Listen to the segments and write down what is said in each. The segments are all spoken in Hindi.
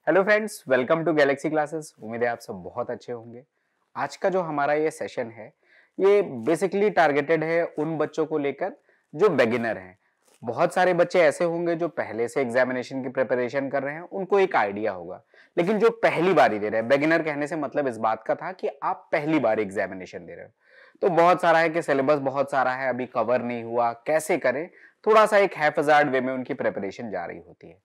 Hello friends, welcome to Galaxy classes. उम्मीद है आप सब बहुत अच्छे होंगे। आज का जो हमारा ये सेशन है, ये बेसिकली टारगेटेड है उन बच्चों को लेकर जो बिगिनर हैं। बहुत सारे बच्चे ऐसे होंगे जो पहले से एग्जामिनेशन की प्रिपरेशन कर रहे हैं, उनको एक आइडिया होगा। लेकिन जो पहली बार ही दे रहे हैं, बिगिनर कहने से मतलब इस बात का था कि आप पहली बार एग्जामिनेशन दे रहे हो, तो बहुत सारा है कि सिलेबस बहुत सारा है, अभी कवर नहीं हुआ, कैसे करें। थोड़ा सा एक हैफजार्ड वे में उनकी प्रिपरेशन जा रही होती है।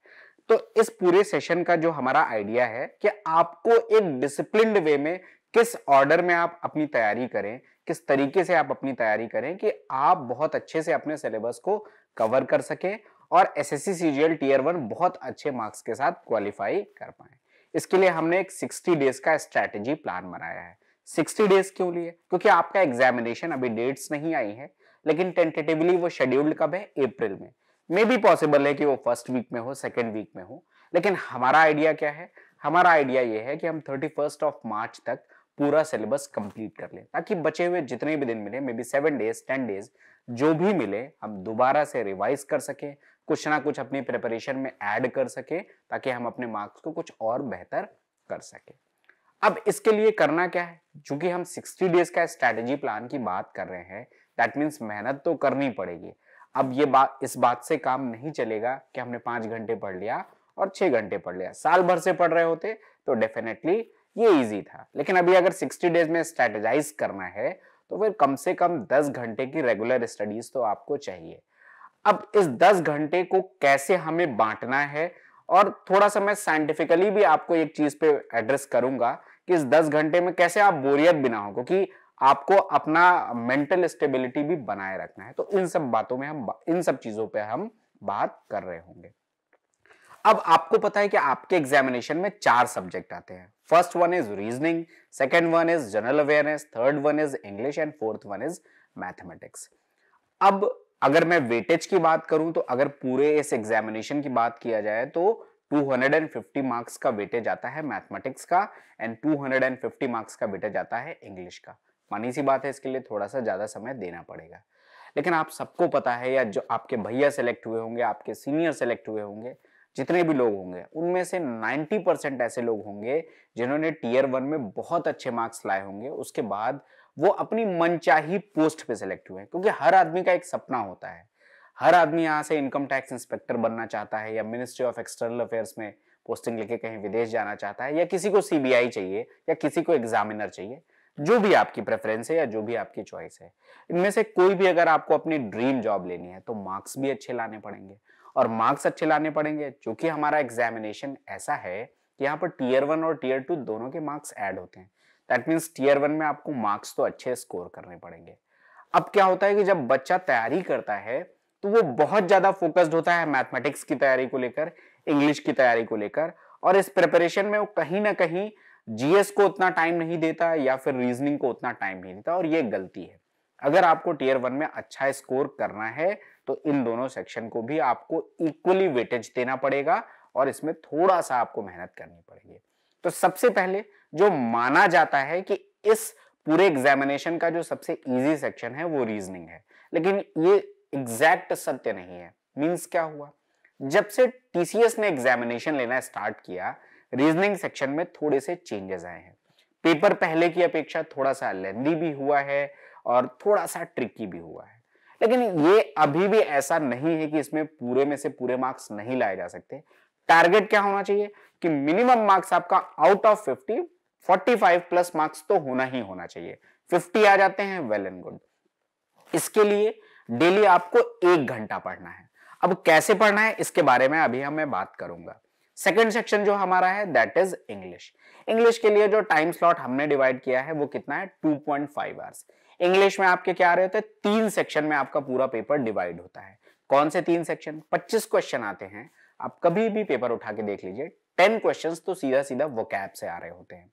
तो इस पूरे सेशन का जो हमारा आइडिया है कि आपको एक डिसिप्लिन्ड वे में किस ऑर्डर में आप अपनी तैयारी करें, किस तरीके से आप अपनी तैयारी करें कि आप बहुत अच्छे से अपने सिलेबस को कवर कर सकें और एसएससी सीजीएल टीयर 1 बहुत अच्छे मार्क्स के साथ क्वालिफाई कर पाए। इसके लिए हमने एक 60 डेज का स्ट्रैटेजी प्लान बनाया है। 60 डेज क्यों लिए? क्योंकि आपका एग्जामिनेशन अभी डेट्स नहीं आई है, लेकिन टेंटेटिवली वो शेड्यूल्ड कब है? अप्रैल में। मे बी पॉसिबल है कि वो फर्स्ट वीक में हो, सेकेंड वीक में हो, लेकिन हमारा आइडिया क्या है? हमारा आइडिया ये है कि हम 31st ऑफ मार्च तक पूरा सिलेबस कंप्लीट कर लें, ताकि बचे हुए जितने भी दिन मिले, मे बी 7 डेज 10 डेज जो भी मिले, हम दोबारा से रिवाइज कर सकें, कुछ ना कुछ अपनी प्रिपरेशन में ऐड कर सकें, ताकि हम अपने मार्क्स को कुछ और बेहतर कर सकें। अब इसके लिए करना क्या है? चूंकि हम 60 डेज का स्ट्रैटेजी प्लान की बात कर रहे हैं, दैट मीन्स मेहनत तो करनी पड़ेगी। अब ये बात, इस बात से काम नहीं चलेगा कि हमने 5 घंटे पढ़ लिया और 6 घंटे पढ़ लिया। साल भर से पढ़ रहे होते तो डेफिनेटली ये इजी था, लेकिन अभी अगर 60 डेज में स्ट्रैटेजाइज करना है तो फिर कम से कम 10 घंटे की रेगुलर स्टडीज तो आपको चाहिए। अब इस 10 घंटे को कैसे हमें बांटना है, और थोड़ा सा मैं साइंटिफिकली भी आपको एक चीज पे एड्रेस करूंगा कि इस 10 घंटे में कैसे आप बोरियत भी ना हो, क्योंकि आपको अपना मेंटल स्टेबिलिटी भी बनाए रखना है। तो इन सब बातों में इन सब चीजों पे हम बात कर रहे होंगे। अब आपको पता है कि आपके एग्जामिनेशन में 4 सब्जेक्ट आते हैं। First one is reasoning, second one is general awareness, third one is English and fourth one is mathematics. अब अगर मैं वेटेज की बात करूं, तो अगर पूरे इस एग्जामिनेशन की बात किया जाए तो 250 मार्क्स का वेटेज आता है मैथमेटिक्स का एंड 250 मार्क्स का वेटेज आता है इंग्लिश का। मानी सी बात है, इसके लिए थोड़ा सा ज्यादा समय देना पड़ेगा। लेकिन आप सबको पता है, या जो आपके भैया सेलेक्ट हुए होंगे, आपके सीनियर सेलेक्ट हुए होंगे, जितने भी लोग होंगे, उनमें से 90% ऐसे लोग होंगे जिन्होंने टीयर 1 में बहुत अच्छे मार्क्स लाए होंगे। उसके बाद वो अपनी मनचाही पोस्ट पे सिलेक्ट हुए, क्योंकि हर आदमी का एक सपना होता है। हर आदमी यहाँ से इनकम टैक्स इंस्पेक्टर बनना चाहता है, या मिनिस्ट्री ऑफ एक्सटर्नल अफेयर्स में पोस्टिंग लेके कहीं विदेश जाना चाहता है, या किसी को सीबीआई चाहिए, या किसी को एग्जामिनर चाहिए। जो भी आपकी प्रेफरेंस है या जो भी आपकी चॉइस है, इनमें से कोई भी अगर आपको अपनी ड्रीम जॉब लेनी है तो मार्क्स भी अच्छे लाने पड़ेंगे। और मार्क्स अच्छे लाने पड़ेंगे क्योंकि हमारा एग्जामिनेशन ऐसा है कि यहाँ पर टीयर 1 और टीयर 2 दोनों के मार्क्स ऐड होते हैं। दैट मीन्स टीयर 1 में आपको मार्क्स तो अच्छे स्कोर करने पड़ेंगे। अब क्या होता है कि जब बच्चा तैयारी करता है तो वो बहुत ज्यादा फोकस्ड होता है मैथमेटिक्स की तैयारी को लेकर, इंग्लिश की तैयारी को लेकर, और इस प्रिपरेशन में वो कहीं ना कहीं जीएस को उतना टाइम नहीं देता या फिर रीजनिंग को उतना टाइम नहीं देता, और ये गलती है। अगर आपको टीयर 1 में अच्छा स्कोर करना है तो इन दोनों सेक्शन को भी आपको इक्वली वेटेज देना पड़ेगा और इसमें थोड़ा सा आपको मेहनत करनी पड़ेगी। तो सबसे पहले जो माना जाता है कि इस पूरे एग्जामिनेशन का जो सबसे इजी सेक्शन है वो रीजनिंग है, लेकिन ये एग्जैक्ट सत्य नहीं है। मींस क्या हुआ? जब से टीसीएस ने एग्जामिनेशन लेना स्टार्ट किया, रीजनिंग सेक्शन में थोड़े से चेंजेस आए हैं। पेपर पहले की अपेक्षा थोड़ा सा लेंदी भी हुआ है और थोड़ा सा ट्रिकी भी हुआ है। लेकिन ये अभी भी ऐसा नहीं है कि इसमें पूरे में से पूरे मार्क्स नहीं लाए जा सकते। टारगेट क्या होना चाहिए कि मिनिमम मार्क्स आपका आउट ऑफ 50 45 प्लस मार्क्स तो होना ही होना चाहिए। 50 आ जाते हैं, वेल एंड गुड। इसके लिए डेली आपको 1 घंटा पढ़ना है। अब कैसे पढ़ना है इसके बारे में अभी मैं बात करूंगा। सेकंड सेक्शन जो हमारा है दैट इज इंग्लिश। इंग्लिश के लिए जो टाइम स्लॉट हमने डिवाइड किया है वो कितना है? 2.5 आवर्स। इंग्लिश में आपके क्या आ रहे होते हैं? 3 सेक्शन में आपका पूरा पेपर डिवाइड होता है। कौन से 3 सेक्शन? 25 क्वेश्चन आते हैं। आप कभी भी पेपर उठा के देख लीजिए, 10 क्वेश्चंस तो सीधा सीधा वोकैब से आ रहे होते हैं।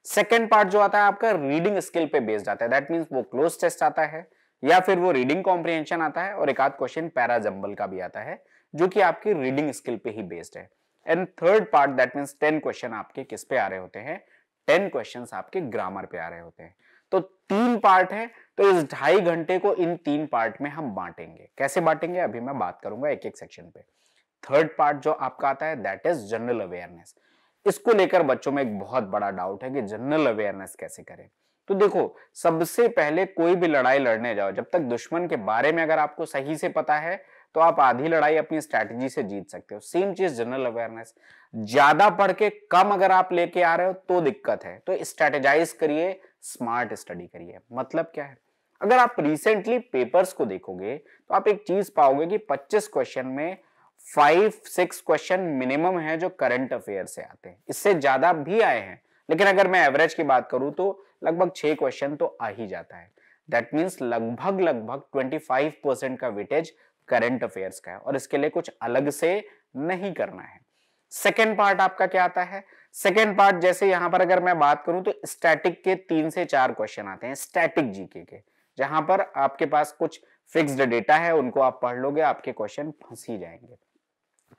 सेकेंड पार्ट जो आता है आपका रीडिंग स्किल पे बेस्ड आता है। दैट मींस वो क्लोज टेस्ट आता है या फिर वो रीडिंग कॉम्प्रिहेंशन आता है, और एक आध क्वेश्चन पैरा जंबल का भी आता है जो कि आपकी रीडिंग स्किल पे ही बेस्ड है। And third part that means 10 question आपके किस पे आ रहे होते हैं? 10 क्वेश्चंस आपके ग्रामर पे आ रहे होते हैं। तो 3 पार्ट है, तो इस 2.5 घंटे को इन 3 पार्ट में हम बांटेंगे। कैसे बांटेंगे अभी मैं बात करूंगा एक एक सेक्शन पे। थर्ड पार्ट जो आपका आता है दैट इज जनरल अवेयरनेस। इसको लेकर बच्चों में एक बहुत बड़ा डाउट है कि जनरल अवेयरनेस कैसे करें। तो देखो, सबसे पहले कोई भी लड़ाई लड़ने जाओ, जब तक दुश्मन के बारे में अगर आपको सही से पता है तो आप आधी लड़ाई अपनी स्ट्रैटेजी से जीत सकते हो। सेम चीज जनरल अवेयरनेस, ज्यादा पढ़ के कम अगर आप लेके आ रहे हो तो दिक्कत है। तो स्ट्रैटेजाइज करिए, स्मार्ट स्टडी करिए। मतलब क्या है, अगर आप रिसेंटली पेपर्स को देखोगे तो आप एक चीज पाओगे कि 25 क्वेश्चन में 5-6 क्वेश्चन मिनिमम है जो करंट अफेयर से आते हैं, इससे ज्यादा भी आए हैं, लेकिन अगर मैं एवरेज की बात करूं तो लगभग 6 क्वेश्चन तो आ ही जाता है। दैट मीन्स लगभग लगभग 25% का वेटेज करंट अफेयर्स का है, और इसके लिए कुछ अलग से नहीं करना है। सेकेंड पार्ट आपका क्या आता है, सेकेंड पार्ट जैसे यहां पर अगर मैं बात करूं तो स्टैटिक के 3 से 4 क्वेश्चन आते हैं, स्टैटिक जीके के, जहां पर आपके पास कुछ फिक्स्ड डेटा है, उनको आप पढ़ लोगे, आपके क्वेश्चन फंस ही जाएंगे,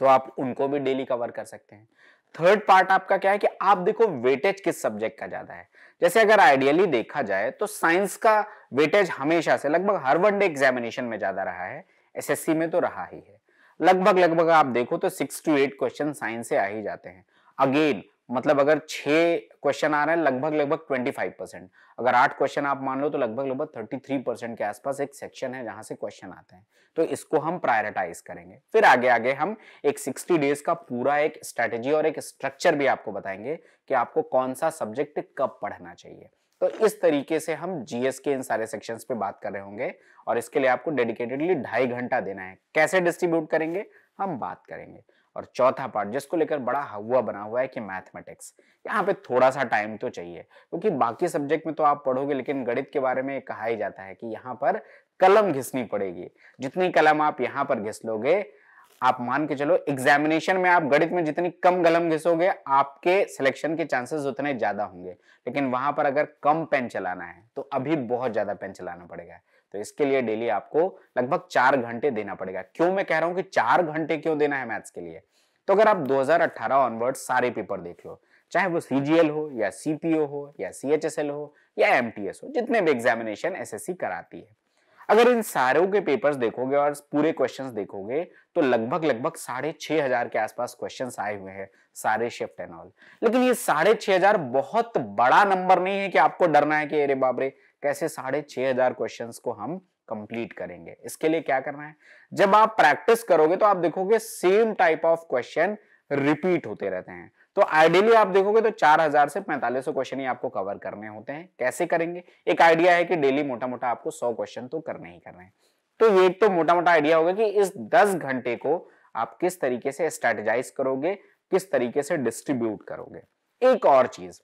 तो आप उनको भी डेली कवर कर सकते हैं। थर्ड पार्ट आपका क्या है कि आप देखो वेटेज किस सब्जेक्ट का ज्यादा है। जैसे अगर आइडियली देखा जाए तो साइंस का वेटेज हमेशा से लगभग हर वनडे एग्जामिनेशन में ज्यादा रहा है, एसएससी में तो रहा ही है। लगभग लगभग आप देखो तो 6 to 8 क्वेश्चन साइंस से आ ही जाते हैं। अगेन मतलब अगर 6 क्वेश्चन आ रहे हैं लगभग लगभग 25%, अगर 8 क्वेश्चन आप मान लो तो लगभग लगभग 33% के आसपास एक सेक्शन है जहां से क्वेश्चन आते हैं। तो इसको हम प्रायोरिटाइज करेंगे। फिर आगे आगे हम एक 60 डेज का पूरा एक स्ट्रेटेजी और एक स्ट्रक्चर भी आपको बताएंगे कि आपको कौन सा सब्जेक्ट कब पढ़ना चाहिए। तो इस तरीके से हम जीएस के इन सारे सेक्शंस पे बात कर रहे होंगे, और इसके लिए आपको डेडिकेटेडली 2.5 घंटा देना है। कैसे डिस्ट्रीब्यूट करेंगे हम बात करेंगे। और चौथा पार्ट जिसको लेकर बड़ा हवा बना हुआ है कि मैथमेटिक्स, यहाँ पे थोड़ा सा टाइम तो चाहिए, क्योंकि बाकी सब्जेक्ट में तो आप पढ़ोगे, लेकिन गणित के बारे में कहा ही जाता है कि यहाँ पर कलम घिसनी पड़ेगी। जितनी कलम आप यहाँ पर घिस लोगे, आप मान के चलो एग्जामिनेशन में आप गणित में जितनी कम कलम घिसोगे आपके सिलेक्शन के चांसेस उतने ज्यादा होंगे। लेकिन वहां पर अगर कम पेन चलाना है तो अभी बहुत ज्यादा पेन चलाना पड़ेगा। तो इसके लिए डेली आपको लगभग 4 घंटे देना पड़ेगा। क्यों मैं कह रहा हूं कि 4 घंटे क्यों देना है मैथ्स के लिए, तो अगर आप 2018 ऑनवर्ड सारे पेपर देख लो, चाहे वो सीजीएल हो या सीपीओ हो या सीएचएसएल हो या एमटीएस हो, जितने भी एग्जामिनेशन एसएससी कराती है, अगर इन सारों के पेपर्स देखोगे और पूरे क्वेश्चंस देखोगे तो लगभग लगभग 6,500 के आसपास क्वेश्चंस आए हुए हैं, सारे शिफ्ट एंड ऑल। लेकिन ये 6,500 बहुत बड़ा नंबर नहीं है कि आपको डरना है कि अरे बाप रे कैसे 6,500 क्वेश्चंस को हम कंप्लीट करेंगे। इसके लिए क्या करना है, जब आप प्रैक्टिस करोगे तो आप देखोगे same type of question repeat होते रहते हैं। तो आइडियली आप देखोगे तो 4,000 से 4,500 क्वेश्चन ही आपको कवर करने होते हैं। कैसे करेंगे, एक आइडिया है कि डेली मोटा मोटा आपको 100 क्वेश्चन तो करने ही करने हैं। तो ये तो मोटा मोटा आइडिया होगा कि इस 10 घंटे को आप किस तरीके से स्ट्रेटेजाइज करोगे, किस तरीके से डिस्ट्रीब्यूट करोगे। एक और चीज,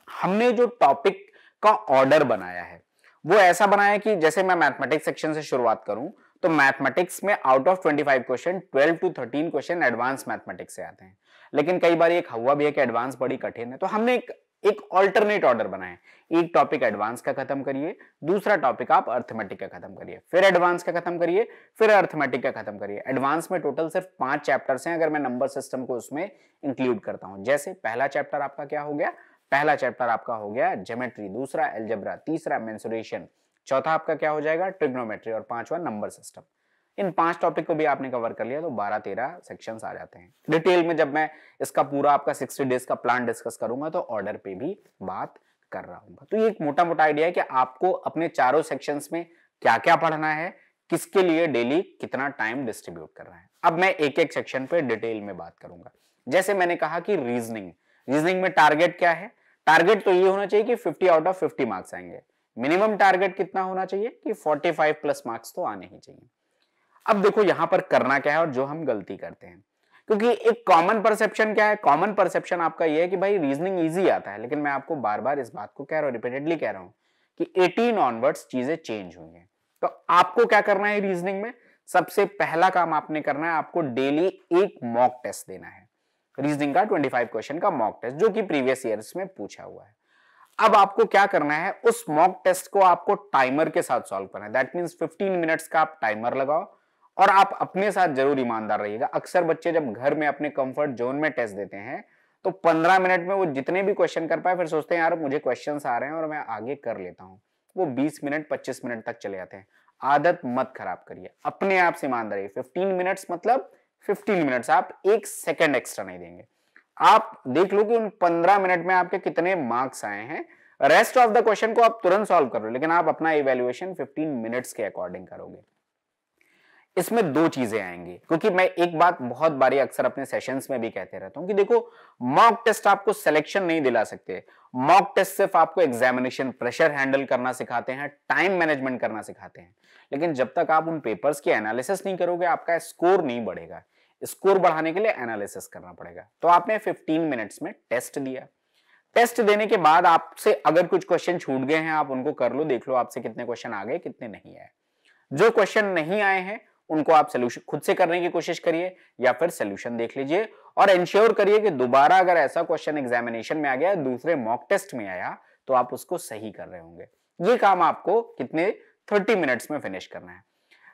हमने जो टॉपिक का ऑर्डर बनाया है वो ऐसा बनाया कि जैसे मैं मैथमेटिक्स सेक्शन से शुरुआत करूं तो मैथमेटिक्स में out of 25 question 12 to 13 question advance mathematics से आते हैं। लेकिन कई बार एक हवा भी है कि एडवांस बड़ी कठिन है, तो हमने एक ऑल्टरनेट ऑर्डर बनाया। एक टॉपिक एडवांस का खत्म करिए, दूसरा टॉपिक आप अर्थमेटिक का खत्म करिए, फिर एडवांस का खत्म करिए, फिर अर्थमेटिक का खत्म करिए। एडवांस में टोटल सिर्फ 5 चैप्टर्स हैं अगर मैं नंबर सिस्टम को उसमें इंक्लूड करता हूं। जैसे पहला चैप्टर आपका क्या हो गया, पहला चैप्टर आपका हो गया ज्योमेट्री, दूसरा अलजेब्रा, तीसरा मेंसुरेशन, चौथा आपका क्या हो जाएगा ट्रिग्नोमेट्री, और पांचवा नंबर सिस्टम। इन 5 टॉपिक को भी आपने कवर कर लिया तो 12-13 सेक्शंस आ जाते हैं। डिटेल में जब मैं इसका पूरा आपका 60 डेज का प्लान डिस्कस करूंगा तो ऑर्डर पे भी बात कर रहा हूं। तो ये एक मोटा मोटा आइडिया है कि आपको अपने चारों सेक्शंस में क्या क्या पढ़ना है, किसके लिए डेली कितना टाइम डिस्ट्रीब्यूट करना है। अब मैं एक एक सेक्शन पे डिटेल में बात करूंगा। जैसे मैंने कहा कि रीजनिंग में टारगेट क्या है, टारगेट तो ये होना चाहिए कि 50 आउट ऑफ 50 मार्क्स आएंगे। मिनिमम टारगेट कितना होना चाहिए कि 45 प्लस मार्क्स तो आने ही चाहिए। अब देखो यहां पर करना क्या है और जो हम गलती करते हैं, क्योंकि एक कॉमन परसेप्शन क्या है, कॉमन परसेप्शन आपका ये है कि भाई रीजनिंग इजी आता है। लेकिन मैं आपको बार बार इस बात को कह रहा हूं, रिपीटेडली कह रहा हूं कि 18 ऑनवर्ड्स चीजें चेंज हुई हैं। तो आपको क्या करना है रीजनिंग में, सबसे पहला काम आपने करना है, आपको डेली एक मॉक टेस्ट देना है। रीजनिंग का 25 क्वेश्चन का मॉक टेस्ट जो कि प्रीवियस ईयर्स में पूछा हुआ है। अब आपको क्या करना है, उस मॉक टेस्ट को आपको टाइमर के साथ सॉल्व करना है। दैट मींस 15 मिनट्स का आप टाइमर लगाओ, और आप अपने साथ जरूर ईमानदार रहिएगा। अक्सर बच्चे जब घर में अपने कंफर्ट जोन में टेस्ट देते हैं तो 15 मिनट में वो जितने भी क्वेश्चन कर पाए, फिर सोचते हैं यार मुझे क्वेश्चंस आ रहे हैं और मैं आगे कर लेता हूं। वो 20 मिनट 25 मिनट तक चले जाते हैं। आदत मत खराब करिए, अपने आप से ईमानदार रहिए। 15 मिनट्स मतलब 15 मिनट्स, आप 1 सेकंड एक्स्ट्रा नहीं देंगे। आप देख लो कि उन 15 मिनट में आपके कितने मार्क्स आए हैं। रेस्ट ऑफ द क्वेश्चन को आप तुरंत सॉल्व कर लो, लेकिन आप अपना इवैल्यूएशन 15 मिनट्स के अकॉर्डिंग करोगे। इसमें दो चीजें आएंगी, क्योंकि मैं एक बात बहुत बारी अक्सर अपने सेशंस में भी कहते रहता हूं कि देखो, मॉक टेस्ट आपको सिलेक्शन नहीं दिला सकते। मॉक टेस्ट सिर्फ आपको एग्जामिनेशन प्रेशर हैंडल करना सिखाते हैं, टाइम मैनेजमेंट करना सिखाते हैं, लेकिन जब तक आप उन पेपर्स की एनालिसिस नहीं करोगे आपका स्कोर नहीं बढ़ेगा। स्कोर बढ़ाने के लिए एनालिसिस करना पड़ेगा। तो आपने 15 मिनट्स में टेस्ट दिया। टेस्ट देने के बाद आपसे अगर कुछ क्वेश्चन छूट गए हैं, आप उनको कर लो, देख लो आपसे कितने क्वेश्चन आ गए, कितने नहीं आए। जो क्वेश्चन नहीं आए हैं उनको आप सोल्यूशन खुद से करने की कोशिश करिए या फिर सोल्यूशन देख लीजिए, और इंश्योर करिए कि दोबारा अगर ऐसा क्वेश्चन एग्जामिनेशन में आ गया, दूसरे मॉक टेस्ट में आया, तो आप उसको सही कर रहे होंगे। ये काम आपको कितने 30 मिनट्स में फिनिश करना है।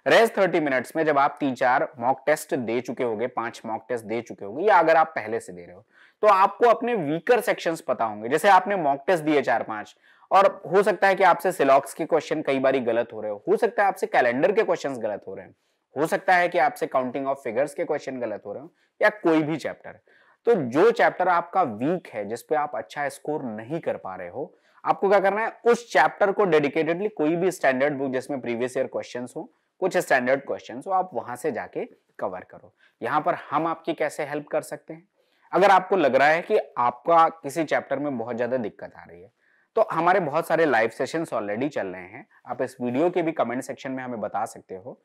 रेस्ट 30 मिनट्स में जब आप 3-4 मॉक टेस्ट दे चुके होंगे, 5 मॉक टेस्ट दे चुके होंगे, या अगर आप पहले से दे रहे हो, तो आपको अपने वीकर सेक्शंस पता होंगे। जैसे आपने मॉक टेस्ट दिए 4-5, और हो सकता है कि आपसे सिलॉक्स के क्वेश्चन कई बारी गलत हो रहे हो सकता है आपसे कैलेंडर के क्वेश्चंस गलत हो रहे हैं, हो सकता है कि आपसे काउंटिंग ऑफ फिगर्स के क्वेश्चन गलत हो रहे हो, या कोई भी चैप्टर। तो जो चैप्टर आपका वीक है, जिसपे आप अच्छा स्कोर नहीं कर पा रहे हो, आपको क्या करना है, उस चैप्टर को डेडिकेटेडली कोई भी स्टैंडर्ड बुक जिसमें प्रीवियस ईयर क्वेश्चंस हो, कुछ स्टैंडर्ड क्वेश्चंस हो, आप वहां से जाके कवर करो। यहां पर हम आपकी कैसे हेल्प कर सकते हैं? अगर आपको लग रहा है कि आपका किसी चैप्टर में बहुत ज्यादा दिक्कत आ रही है, तो हमारे बहुत सारे लाइव सेशंस ऑलरेडी चल रहे हैं। आप इस वीडियो के भी कमेंट सेक्शन में हमें बता सकते हो।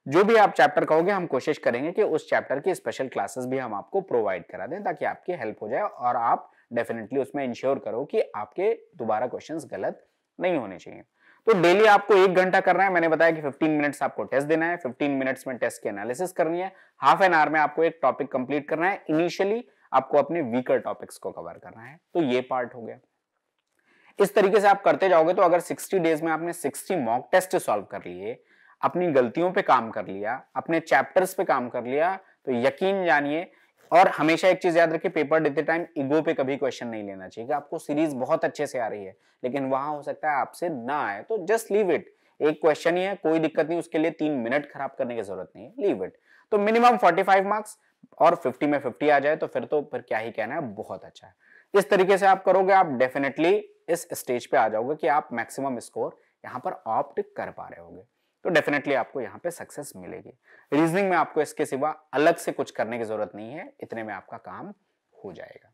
जो भी आप चैप्टर कहोगे, हम कोशिश करेंगे कि उस चैप्टर की स्पेशल क्लासेस भी हम आपको प्रोवाइड करा दें, ताकि आपकी हेल्प हो जाए और आप डेफिनेटली उसमें इंश्योर करो कि आपके दोबारा क्वेश्चंस गलत नहीं होने चाहिए। तो डेली आपको 1 घंटा करना है। मैंने बताया कि 15 मिनट्स आपको टेस्ट देना है, 15 मिनट्स में टेस्ट की एनालिसिस करनी है, हाफ एन आवर में आपको एक टॉपिक कंप्लीट करना है। इनिशियली आपको अपने वीकर टॉपिक्स को कवर करना है। तो ये पार्ट हो गया। इस तरीके से आप करते जाओगे तो अगर 60 डेज में आपने 60 मॉक टेस्ट सॉल्व कर लिए, अपनी गलतियों पे काम कर लिया, अपने चैप्टर्स पे काम कर लिया, तो यकीन जानिए, और हमेशा एक चीज याद रखिए, पेपर देते टाइम ईगो पे कभी क्वेश्चन नहीं लेना चाहिए कि आपको सीरीज बहुत अच्छे से आ रही है, लेकिन वहां हो सकता है आपसे ना आए, तो जस्ट लीव इट। एक क्वेश्चन ही है, कोई दिक्कत नहीं, उसके लिए 3 मिनट खराब करने की जरूरत नहीं है, लीव इट। तो मिनिमम 45 मार्क्स, और 50 में 50 आ जाए तो फिर क्या ही कहना है, बहुत अच्छा है। इस तरीके से आप करोगे, आप डेफिनेटली इस स्टेज पे आ जाओगे कि आप मैक्सिमम स्कोर यहां पर ऑप्ट कर पा रहे होगे। तो डेफिनेटली आपको यहां पे सक्सेस मिलेगी। रीजनिंग में आपको इसके सिवा अलग से कुछ करने की जरूरत नहीं है, इतने में आपका काम हो जाएगा।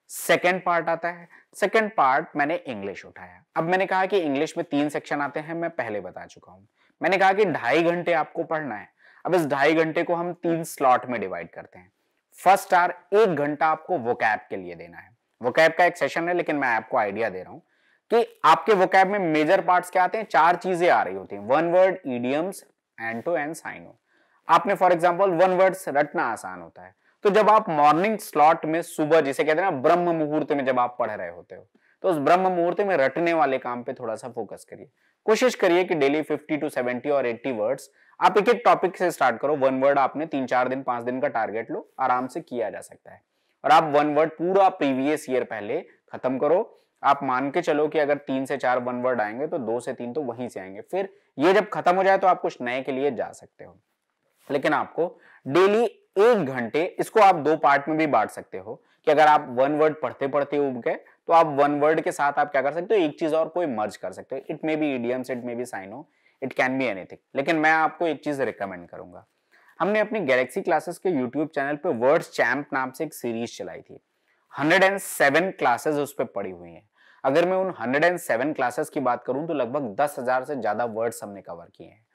सेकेंड पार्ट आता है। सेकेंड पार्ट मैंने इंग्लिश उठाया। अब मैंने कहा कि इंग्लिश में 3 सेक्शन आते हैं, मैं पहले बता चुका हूं। मैंने कहा कि 2.5 घंटे आपको पढ़ना है। अब इस 2.5 घंटे को हम 3 स्लॉट में डिवाइड करते हैं। फर्स्ट आवर 1 घंटा आपको वोकैब के लिए देना है। वोकैब का एक सेशन है, लेकिन मैं आपको आइडिया दे रहा हूं कि आपके वोकैब में मेजर पार्ट्स क्या आते हैं। 4 चीजें आ रही होती हैं, one word, idioms, anto and syno. आपने फॉर एग्जांपल वन वर्ड्स रटना आसान होता है, तो जब आप मॉर्निंग स्लॉट में, सुबह जिसे कहते हैं ना ब्रह्म मुहूर्त में, जब आप पढ़ रहे होते हो, तो उस ब्रह्म मुहूर्त में रटने वाले काम पे थोड़ा सा फोकस करिए। कोशिश करिए कि डेली 50 to 70 और 80 वर्ड्स आप एक एक टॉपिक से स्टार्ट करो। वन वर्ड आपने 3-4 दिन 5 दिन का टारगेट लो, आराम से किया जा सकता है। और आप वन वर्ड पूरा प्रीवियस ईयर पहले खत्म करो। आप मान के चलो कि अगर 3 से 4 वन वर्ड आएंगे तो 2 से 3 तो वहीं से आएंगे। फिर ये जब खत्म हो जाए तो आप कुछ नए के लिए जा सकते हो। लेकिन आपको डेली 1 घंटे, इसको आप 2 पार्ट में भी बांट सकते हो कि अगर आप वन वर्ड पढ़ते पढ़ते उब गए तो आप वन वर्ड के साथ आप क्या कर सकते हो, एक चीज और कोई मर्ज कर सकते हो। It may be idioms, it may be synonym, it can be anything. लेकिन मैं आपको एक चीज रिकमेंड करूंगा। हमने अपनी गैलेक्सी क्लासेस के यूट्यूब चैनल पे वर्ड्स चैंप नाम से एक सीरीज चलाई थी। 107 क्लासेस उस पर पड़ी हुई हैं। अगर मैं उन 107 क्लासेस की बात करूं तो लगभग 10,000 से ज्यादा वर्ड्स हमने कवर किए हैं।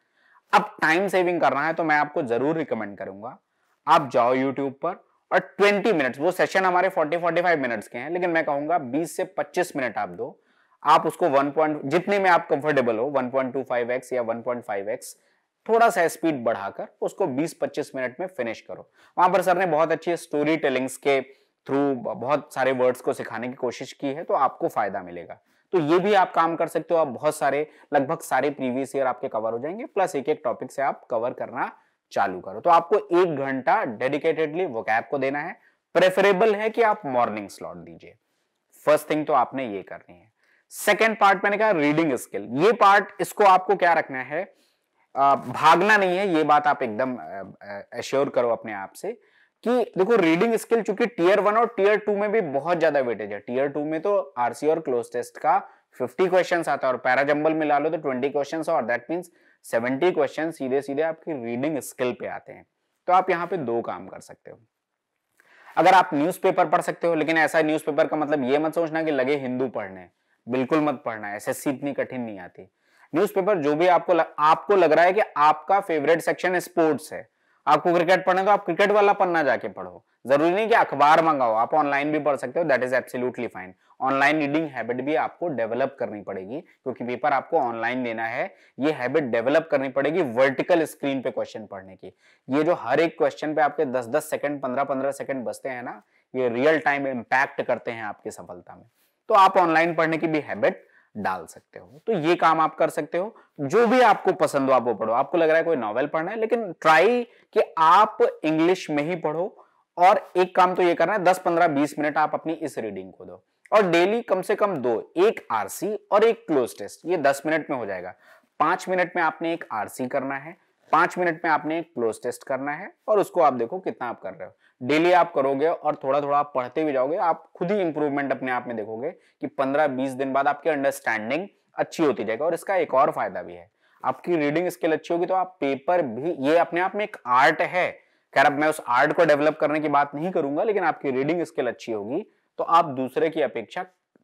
अब टाइम सेविंग करना है तो मैं आपको जरूर रिकमेंड करूंगा, आप जाओ यूट्यूब पर और 20 मिनट्स, वो सेशन हमारे 40-45 मिनट्स के हैं, लेकिन मैं कहूंगा 20 से 25 मिनट आप दो। आप उसको 1 जितने में आप कंफर्टेबल हो, 1.25x या 1.5x, थोड़ा सा स्पीड बढ़ाकर उसको 20-25 मिनट में फिनिश करो। वहां पर सर ने बहुत अच्छी स्टोरी टेलिंग्स के थ्रू बहुत सारे वर्ड्स को सिखाने की कोशिश की है, तो आपको फायदा मिलेगा। तो ये भी आप काम कर सकते हो। आप बहुत सारे, लगभग सारे प्रीवियस ईयर आपके कवर हो जाएंगे, प्लस एक एक टॉपिक से आप कवर करना चालू करो। तो आपको 1 घंटा डेडिकेटेडली वोकैब को देना है। प्रेफरेबल है कि आप मॉर्निंग स्लॉट दीजिए। फर्स्ट थिंग तो आपने ये करनी है। सेकेंड पार्ट मैंने कहा रीडिंग स्किल। ये पार्ट, इसको आपको क्या रखना है, भागना नहीं है, ये बात आप एकदम एश्योर करो अपने आप से कि देखो रीडिंग स्किल चूंकि टीयर 1 और टीयर 2 में भी बहुत ज्यादा वेटेज है। टीयर 2 में तो आरसी और क्लोज टेस्ट का 50 क्वेश्चंस आता है और पैराजंबल मिला लो तो 20 क्वेश्चंस और दैट मींस 70 क्वेश्चन सीधे सीधे आपकी रीडिंग स्किल पे आते हैं। तो आप यहाँ पे दो काम कर सकते हो। अगर आप न्यूज़पेपर पढ़ सकते हो, लेकिन ऐसा न्यूज़पेपर का मतलब ये मत सोचना कि लगे हिंदू पढ़ने, बिल्कुल मत पढ़ना। एसएससी इतनी कठिन नहीं आती। न्यूज़पेपर जो भी आपको लग रहा है कि आपका फेवरेट सेक्शन स्पोर्ट्स है, आपको क्रिकेट पढ़ना है, तो आप क्रिकेट वाला पन्ना जाके पढ़ो। जरूरी नहीं कि अखबार मंगाओ, आप ऑनलाइन भी पढ़ सकते हो, that is absolutely fine. Online reading habit भी आपको डेवलप करनी पड़ेगी, क्योंकि पेपर आपको ऑनलाइन देना है। ये हैबिट डेवलप करनी पड़ेगी वर्टिकल स्क्रीन पे क्वेश्चन पढ़ने की। ये जो हर एक क्वेश्चन पे आपके 10-10 सेकंड 15-15 सेकंड बचते हैं ना, ये रियल टाइम इंपैक्ट करते हैं आपकी सफलता में। तो आप ऑनलाइन पढ़ने की भी हैबिट डाल सकते हो। तो ये काम आप कर सकते हो। जो भी आपको पसंद हो आप वो पढ़ो। आपको लग रहा है कोई नॉवेल पढ़ना है, लेकिन ट्राई कि आप इंग्लिश में ही पढ़ो। और एक काम तो ये करना है, 10-15-20 मिनट आप अपनी इस रीडिंग को दो और डेली कम से कम दो, एक आरसी और एक क्लोज टेस्ट। ये 10 मिनट में हो जाएगा। 5 मिनट में आपने एक आरसी करना है, 5 मिनट में आपने एक क्लोज टेस्ट करना है और उसको आप देखो कितना आप कर रहे हो। डेली आप करोगे और थोड़ा थोड़ा आप पढ़ते भी जाओगे, आप खुद ही इंप्रूवमेंट अपने आप में देखोगे कि 15-20 दिन बाद आपकी अंडरस्टैंडिंग अच्छी होती जाएगी। और इसका एक और फायदा भी है, आपकी रीडिंग स्किल अच्छी होगी तो आप पेपर भी, ये अपने आप में एक आर्ट है। खैर अब मैं उस आर्ट को डेवलप करने की बात नहीं करूंगा, लेकिन आपकी रीडिंग स्किल अच्छी होगी तो आप दूसरे की अपेक्षा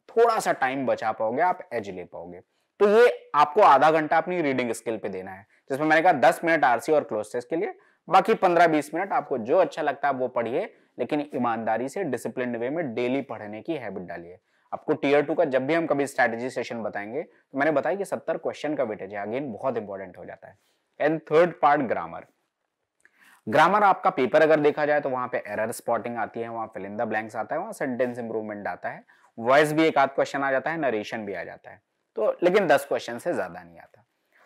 थोड़ा सा टाइम बचा पाओगे, आप एज ले पाओगे। तो ये आपको आधा घंटा अपनी रीडिंग स्किल पे देना है, जिसमें मैंने कहा 10 मिनट आरसी और क्लोज टेस्ट के लिए, बाकी 15-20 मिनट आपको जो अच्छा लगता है वो पढ़िए, लेकिन ईमानदारी से डिसिप्लिन वे में डेली पढ़ने की हैबिट डालिए। आपको टीयर 2 का जब भी हम कभी स्ट्रेटेजी सेशन बताएंगे तो मैंने बताया कि 70 क्वेश्चन का वेटेज है, अगेन बहुत इंपॉर्टेंट हो जाता है। And third part grammar. Grammar आपका पेपर अगर देखा जाए तो वहां पे एरर स्पॉटिंग आती है, वहां फिल इन द ब्लैंक्स आता है, वहां सेंटेंस इंप्रूवमेंट आता है, वॉइस भी एक आध क्वेश्चन आ जाता है, नरेशन भी आ जाता है। तो लेकिन 10 क्वेश्चन से ज्यादा नहीं आता।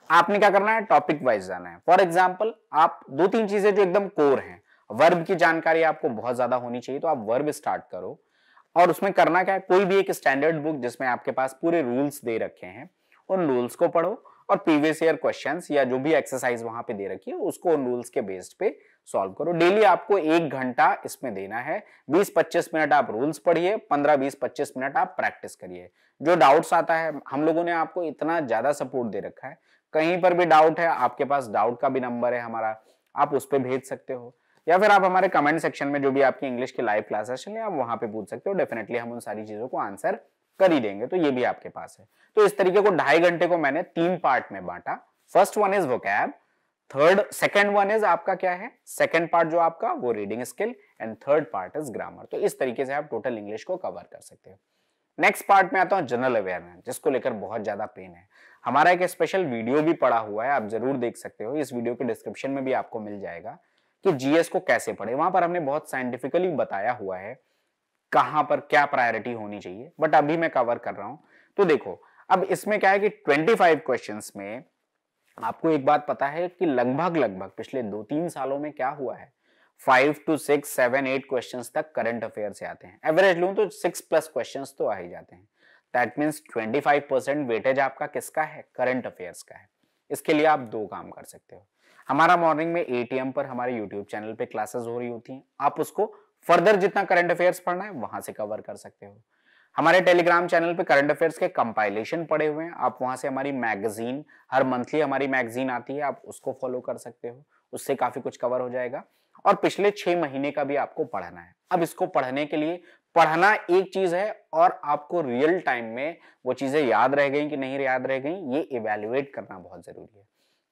आपने क्या करना है, टॉपिक वाइज जाना है। फॉर एग्जाम्पल आप 2-3 चीजें जो एकदम कोर हैं, वर्ब की जानकारी आपको बहुत ज्यादा होनी चाहिए, तो आप वर्ब स्टार्ट करो। और उसमें करना क्या है, कोई भी एक स्टैंडर्ड बुक जिसमें आपके पास पूरे रूल्स दे रखे हैं, उन रूल्स को पढ़ो और प्रीवियस ईयर क्वेश्चंस या जो भी एक्सरसाइज वहां पे दे रखी है उसको उन रूल्स के बेस्ड पे सॉल्व करो। डेली आपको 1 घंटा इसमें देना है। 20-25 मिनट आप रूल्स पढ़िए, 15-20-25 मिनट आप प्रैक्टिस करिए। जो डाउट्स आता है, हम लोगों ने आपको इतना ज्यादा सपोर्ट दे रखा है, कहीं पर भी डाउट है, आपके पास डाउट का भी नंबर है हमारा, आप उस पर भेज सकते हो, या फिर आप हमारे कमेंट सेक्शन में जो भी आपकी इंग्लिश की लाइव क्लासेस चल रही है आप वहां पे पूछ सकते हो। डेफिनेटली हम उन सारी चीजों को आंसर कर ही देंगे। तो ये भी आपके पास है। तो इस तरीके को 2.5 घंटे को मैंने 3 पार्ट में बांटा। First one is vocab, second one is आपका क्या है, सेकंड पार्ट जो आपका वो reading skill, and third part is grammar. तो इस तरीके से आप टोटल इंग्लिश को कवर कर सकते हो। नेक्स्ट पार्ट में आता हूं जनरल अवेयरनेस, जिसको लेकर बहुत ज्यादा पेन है। हमारा एक स्पेशल वीडियो भी पड़ा हुआ है, आप जरूर देख सकते हो। इस वीडियो के डिस्क्रिप्शन में भी आपको मिल जाएगा कि जीएस को कैसे पढ़े। वहां पर हमने बहुत साइंटिफिकली बताया हुआ है कहां पर क्या प्रायोरिटी होनी चाहिए, बट अभी मैं कवर कर रहा हूं। तो देखो अब इसमें क्या है कि 25 क्वेश्चंस में आपको एक बात पता है कि लगभग पिछले 2-3 सालों में क्या हुआ है, 5 to 6, 7, 8 क्वेश्चंस तक करंट अफेयर से आते हैं। एवरेज लूं तो 6+ क्वेश्चंस तो आ ही जाते हैं। दैट मींस 25% वेटेज आपका किसका है, करंट अफेयर्स का है। इसके लिए आप दो काम कर सकते हो। हमारा मॉर्निंग में 8 AM पर हमारे यूट्यूब चैनल पे क्लासेस हो रही होती हैं, आप उसको फर्दर जितना करंट अफेयर्स पढ़ना है वहां से कवर कर सकते हो। हमारे टेलीग्राम चैनल पे करंट अफेयर्स के कंपाइलेशन पड़े हुए हैं, आप वहां से हमारी मैगजीन, हर मंथली हमारी मैगजीन आती है, आप उसको फॉलो कर सकते हो, उससे काफी कुछ कवर हो जाएगा। और पिछले 6 महीने का भी आपको पढ़ना है। अब इसको पढ़ने के लिए, पढ़ना एक चीज है और आपको रियल टाइम में वो चीजें याद रह गई कि नहीं याद रह गई, ये इवेल्युएट करना बहुत जरूरी है।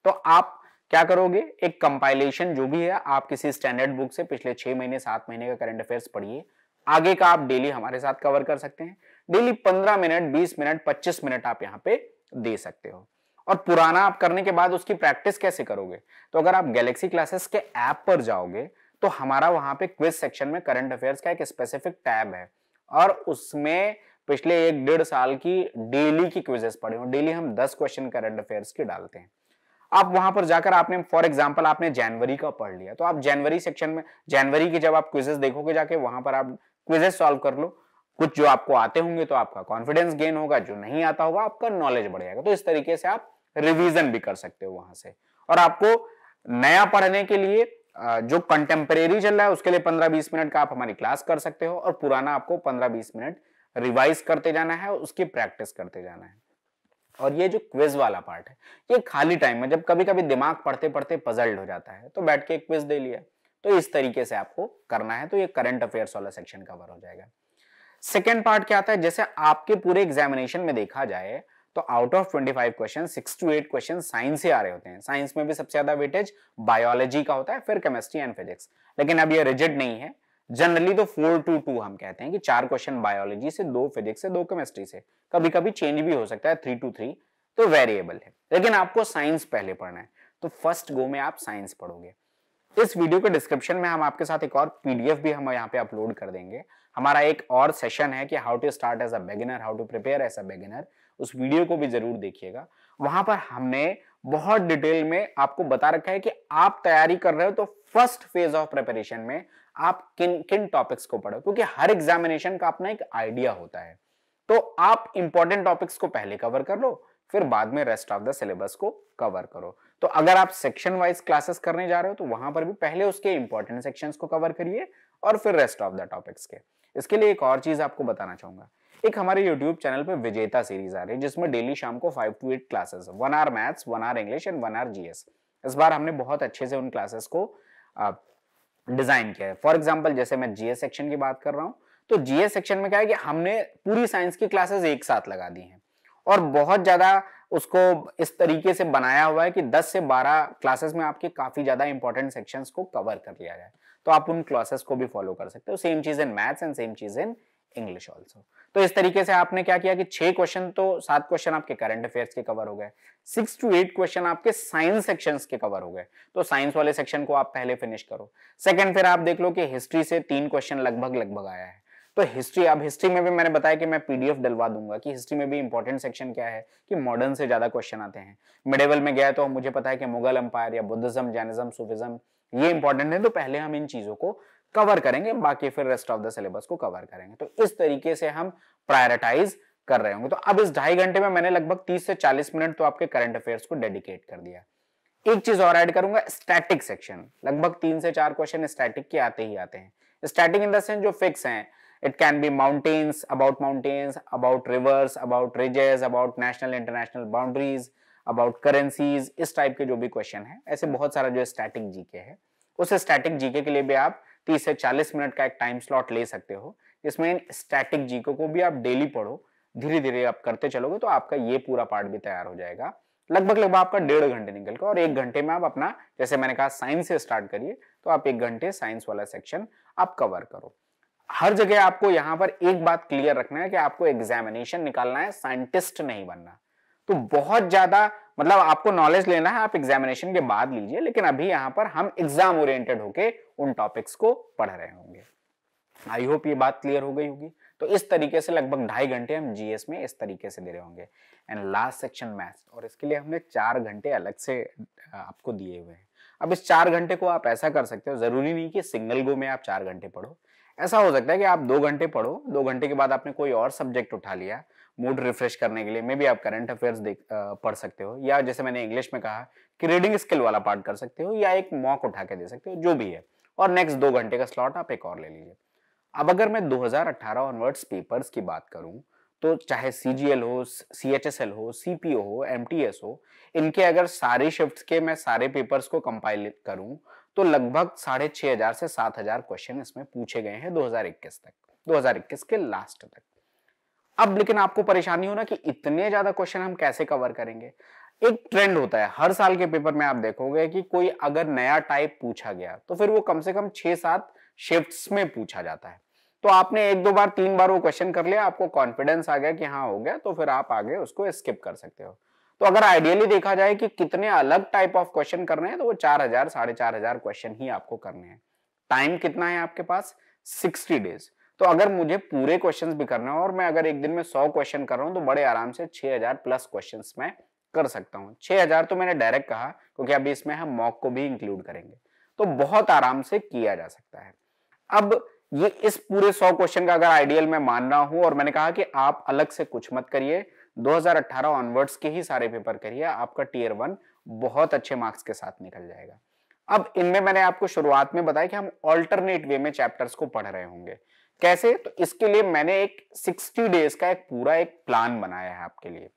तो आप क्या करोगे, एक कंपाइलेशन जो भी है, आप किसी स्टैंडर्ड बुक से पिछले 6 महीने 7 महीने का करंट अफेयर्स पढ़िए। आगे का आप डेली हमारे साथ कवर कर सकते हैं। डेली 15 मिनट, 20 मिनट, 25 मिनट आप यहाँ पे दे सकते हो। और पुराना आप करने के बाद उसकी प्रैक्टिस कैसे करोगे, तो अगर आप गैलेक्सी क्लासेस के ऐप पर जाओगे तो हमारा वहां पे क्विज सेक्शन में करंट अफेयर्स का एक स्पेसिफिक टैब है और उसमें पिछले 1-1.5 साल की डेली की क्विजेस पड़े हो। डेली हम 10 क्वेश्चन करंट अफेयर्स के डालते हैं। आप वहां पर जाकर आपने फॉर एग्जांपल आपने जनवरी का पढ़ लिया, तो आप जनवरी सेक्शन में, जनवरी की जब आप क्विजेस देखोगे जाके वहां पर आप क्विजेस सॉल्व कर लो। कुछ जो आपको आते होंगे तो आपका कॉन्फिडेंस गेन होगा, जो नहीं आता होगा आपका नॉलेज बढ़ जाएगा। तो इस तरीके से आप रिवीजन भी कर सकते हो वहां से। और आपको नया पढ़ने के लिए जो कंटेम्परेरी चल रहा है उसके लिए 15-20 मिनट का आप हमारी क्लास कर सकते हो, और पुराना आपको 15-20 मिनट रिवाइज करते जाना है, उसकी प्रैक्टिस करते जाना है। और ये जो क्विज वाला पार्ट है, ये खाली टाइम में जब कभी कभी दिमाग पढ़ते पढ़ते पजल्ड हो जाता है तो बैठ के एक क्विज दे लिया, तो इस तरीके से आपको करना है, तो ये करंट अफेयर्स वाला सेक्शन कवर हो जाएगा। सेकेंड पार्ट क्या आता है, जैसे आपके पूरे एग्जामिनेशन में देखा जाए तो out of 25 question 6 to 8 question science से आ रहे होते हैं। साइंस में भी सबसे ज्यादा वेटेज बायोलॉजी का होता है, फिर केमिस्ट्री एंड फिजिक्स। लेकिन अब ये रिजिड नहीं है, जनरली तो 4 to 2 हम कहते हैं कि 4 क्वेश्चन बायोलॉजी से, 2 फिजिक्स से, 2 केमिस्ट्री से, कभी कभी चेंज भी हो सकता है 3 to 3, तो वेरिएबल है। लेकिन आपको साइंस पहले पढ़ना है, तो फर्स्ट गो में आप साइंस पढ़ोगे। इस वीडियो के डिस्क्रिप्शन में हम आपके साथ एक और पीडीएफ भी हम यहाँ पे अपलोड कर देंगे। हमारा एक और सेशन है कि how to start as a beginner, how to prepare as a beginner, उस वीडियो को भी जरूर देखिएगा। वहां पर हमने बहुत डिटेल में आपको बता रखा है कि आप तैयारी कर रहे हो तो फर्स्ट फेज ऑफ प्रिपरेशन में आप किन किन टॉपिक्स को पढ़ो, क्योंकि हर एग्जामिनेशन का अपना एक आइडिया होता है। तो आप इंपॉर्टेंट टॉपिक्स को पहले कवर कर लो, फिर बाद में रेस्ट ऑफ द सिलेबस को कवर करो। तो अगर आप सेक्शन वाइज क्लासेस करने जा रहे हो तो वहां पर भी पहले उसके इंपॉर्टेंट सेक्शंस को कवर करिए और फिर रेस्ट ऑफ द टॉपिक्स के। इसके लिए एक और चीज आपको बताना चाहूंगा, एक हमारे यूट्यूब चैनल पे विजेता सीरीज आ रही है जिसमें डेली शाम को 5 to 8 classes, 1 hour maths, 1 hour English and 1 hour GS. इस बार हमने बहुत अच्छे से उन क्लासेस को डिजाइन किया है। फॉर एग्जाम्पल जैसे मैं जीएस सेक्शन की बात कर रहा हूं, तो जीएस सेक्शन में क्या है कि हमने पूरी साइंस की क्लासेस एक साथ लगा दी हैं और बहुत ज्यादा उसको इस तरीके से बनाया हुआ है कि 10 से 12 क्लासेस में आपके काफी ज्यादा इंपॉर्टेंट सेक्शंस को कवर कर लिया जाए। तो आप उन क्लासेस को भी फॉलो कर सकते हो। सेम चीज इन मैथ्स एंड सेम चीज इन इंग्लिश ऑल्सो। तो इस तरीके से आपने क्या किया कि 6 क्वेश्चन, तो 7 क्वेश्चन आपके करंट अफेयर्स के कवर हो गए, 6 to 8 क्वेश्चन आपके साइंस सेक्शंस के कवर हो गए। तो साइंस वाले सेक्शन को आप पहले फिनिश करो। सेकंड, फिर आप देख लो कि हिस्ट्री से 3 क्वेश्चन लगभग आया है, तो हिस्ट्री, अब हिस्ट्री में भी मैंने बताया कि मैं पीडीएफ डलवा दूंगा कि हिस्ट्री में भी इंपॉर्टेंट सेक्शन क्या है कि मॉडर्न से ज्यादा क्वेश्चन आते हैं। मिडेवल में गया तो मुझे पता है कि मुगल एम्पायर या बुद्धिज्म, जैनिज्म, सूफिज्म ये इंपॉर्टेंट है, तो पहले हम इन चीजों को कवर करेंगे, बाकी फिर रेस्ट ऑफ द सिलेबस को कवर करेंगे। तो इस तरीके से हम प्रायोरिटाइज कर रहे होंगे। तो अब इस 2.5 घंटे में मैंने लगभग 30 से 40 मिनट तो आपके करंट अफेयर्स को डेडिकेट कर दिया। एक चीज और ऐड करूंगा, स्टैटिक सेक्शन, लगभग 3 से 4 क्वेश्चन स्टैटिक के आते ही आते हैं। स्टैटिक इन द सेंस जो फिक्स हैं, it can be mountains, about rivers, about ridges, about national international boundaries, about currencies, इस टाइप के जो भी क्वेश्चन है, ऐसे बहुत सारा जो स्टैटिक जीके है, उस स्टैटिक जीके के लिए भी आप 30 से 40 मिनट का एक टाइम स्लॉट ले सकते हो, जिसमें स्टैटिक जीके को भी आप डेली पढ़ो, धीरे धीरे आप करते चलोगे तो आपका ये पूरा पार्ट भी तैयार हो जाएगा। लगभग आपका 1.5 घंटे निकल कर, और 1 घंटे में आप अपना, जैसे मैंने कहा साइंस से स्टार्ट करिए, तो आप 1 घंटे साइंस वाला सेक्शन आप कवर करो। हर जगह आपको यहां पर एक बात क्लियर रखना है कि आपको एग्जामिनेशन निकालना है, साइंटिस्ट नहीं बनना। तो बहुत ज्यादा मतलब आपको नॉलेज लेना है, आप एग्जामिनेशन के बाद लीजिए, लेकिन अभी यहां पर हम एग्जाम ओरिएंटेड होके उन टॉपिक्स को पढ़ रहे होंगे। आई होप ये बात क्लियर हो गई होगी। तो इस तरीके से लगभग 2.5 घंटे हम जीएस में इस तरीके से दे रहे होंगे। एंड लास्ट सेक्शन मैथ्स, और इसके लिए हमने 4 घंटे अलग से आपको दिए हुए हैं। अब इस 4 घंटे को आप ऐसा कर सकते हो, जरूरी नहीं कि सिंगल गो में आप 4 घंटे पढ़ो। ऐसा हो सकता है कि आप 2 घंटे पढ़ो, 2 घंटे के बाद आपने कोई और सब्जेक्ट उठा लिया मूड रिफ्रेश करने के लिए, मे बी आप करंट अफेयर्स पढ़ सकते हो, या जैसे मैंने इंग्लिश में कहा कि रीडिंग स्किल वाला पार्ट कर सकते हो, या एक मॉक उठा के दे सकते हो, जो भी है, और नेक्स्ट 2 घंटे का स्लॉट आप एक और ले लीजिए। अब अगर मैं 2018 ऑनवर्ड्स पेपर्स की बात करूं, तो चाहे सीजीएल हो, सीएचएसएल हो, सीपीओ हो, एमटीएस हो, इनके अगर सारे शिफ्ट्स के मैं सारे पेपर्स को कंपाइल करूं तो लगभग 6,500 से 7,000 क्वेश्चन इसमें पूछे गए हैं 2021 तक, 2021 के लास्ट तक। अब लेकिन आपको परेशानी हो ना कि इतने ज्यादा क्वेश्चन हम कैसे कवर करेंगे। एक ट्रेंड होता है हर साल के पेपर में, आप देखोगे कि कोई अगर नया टाइप पूछा गया तो फिर वो कम से कम 6-7 शिफ्ट्स में पूछा जाता है। तो आपने 1-2 बार 3 बार वो क्वेश्चन कर लिया, आपको कॉन्फिडेंस आ गया कि हाँ हो गया, तो फिर आप आगे उसको स्किप कर सकते हो। तो अगर आइडियली देखा जाए कि कितने अलग टाइप ऑफ क्वेश्चन करने हैं, तो वो 4,000 4,500 क्वेश्चन ही आपको करने हैं। टाइम कितना है आपके पास? 60 डेज। तो अगर मुझे पूरे क्वेश्चंस भी करना है और मैं अगर एक दिन में 100 क्वेश्चन कर रहा हूं, तो बड़े आराम से 6,000 प्लस क्वेश्चंस मैं कर सकता हूं। 6,000 तो मैंने डायरेक्ट कहा, क्योंकि अभी इसमें हम मॉक को भी इंक्लूड करेंगे, तो बहुत आराम से किया जा सकता है। अब ये इस पूरे 100 क्वेश्चन का अगर आइडियल मैं मान रहा हूं, और मैंने कहा कि आप अलग से कुछ मत करिए, 2018 ऑनवर्ड्स के ही सारे पेपर करिए, आपका टियर 1 बहुत अच्छे मार्क्स के साथ निकल जाएगा। अब इनमें मैंने आपको शुरुआत में बताया कि हम ऑल्टरनेट वे में चैप्टर्स को पढ़ रहे होंगे। कैसे? तो इसके लिए मैंने एक 60 डेज का एक पूरा एक प्लान बनाया है आपके लिए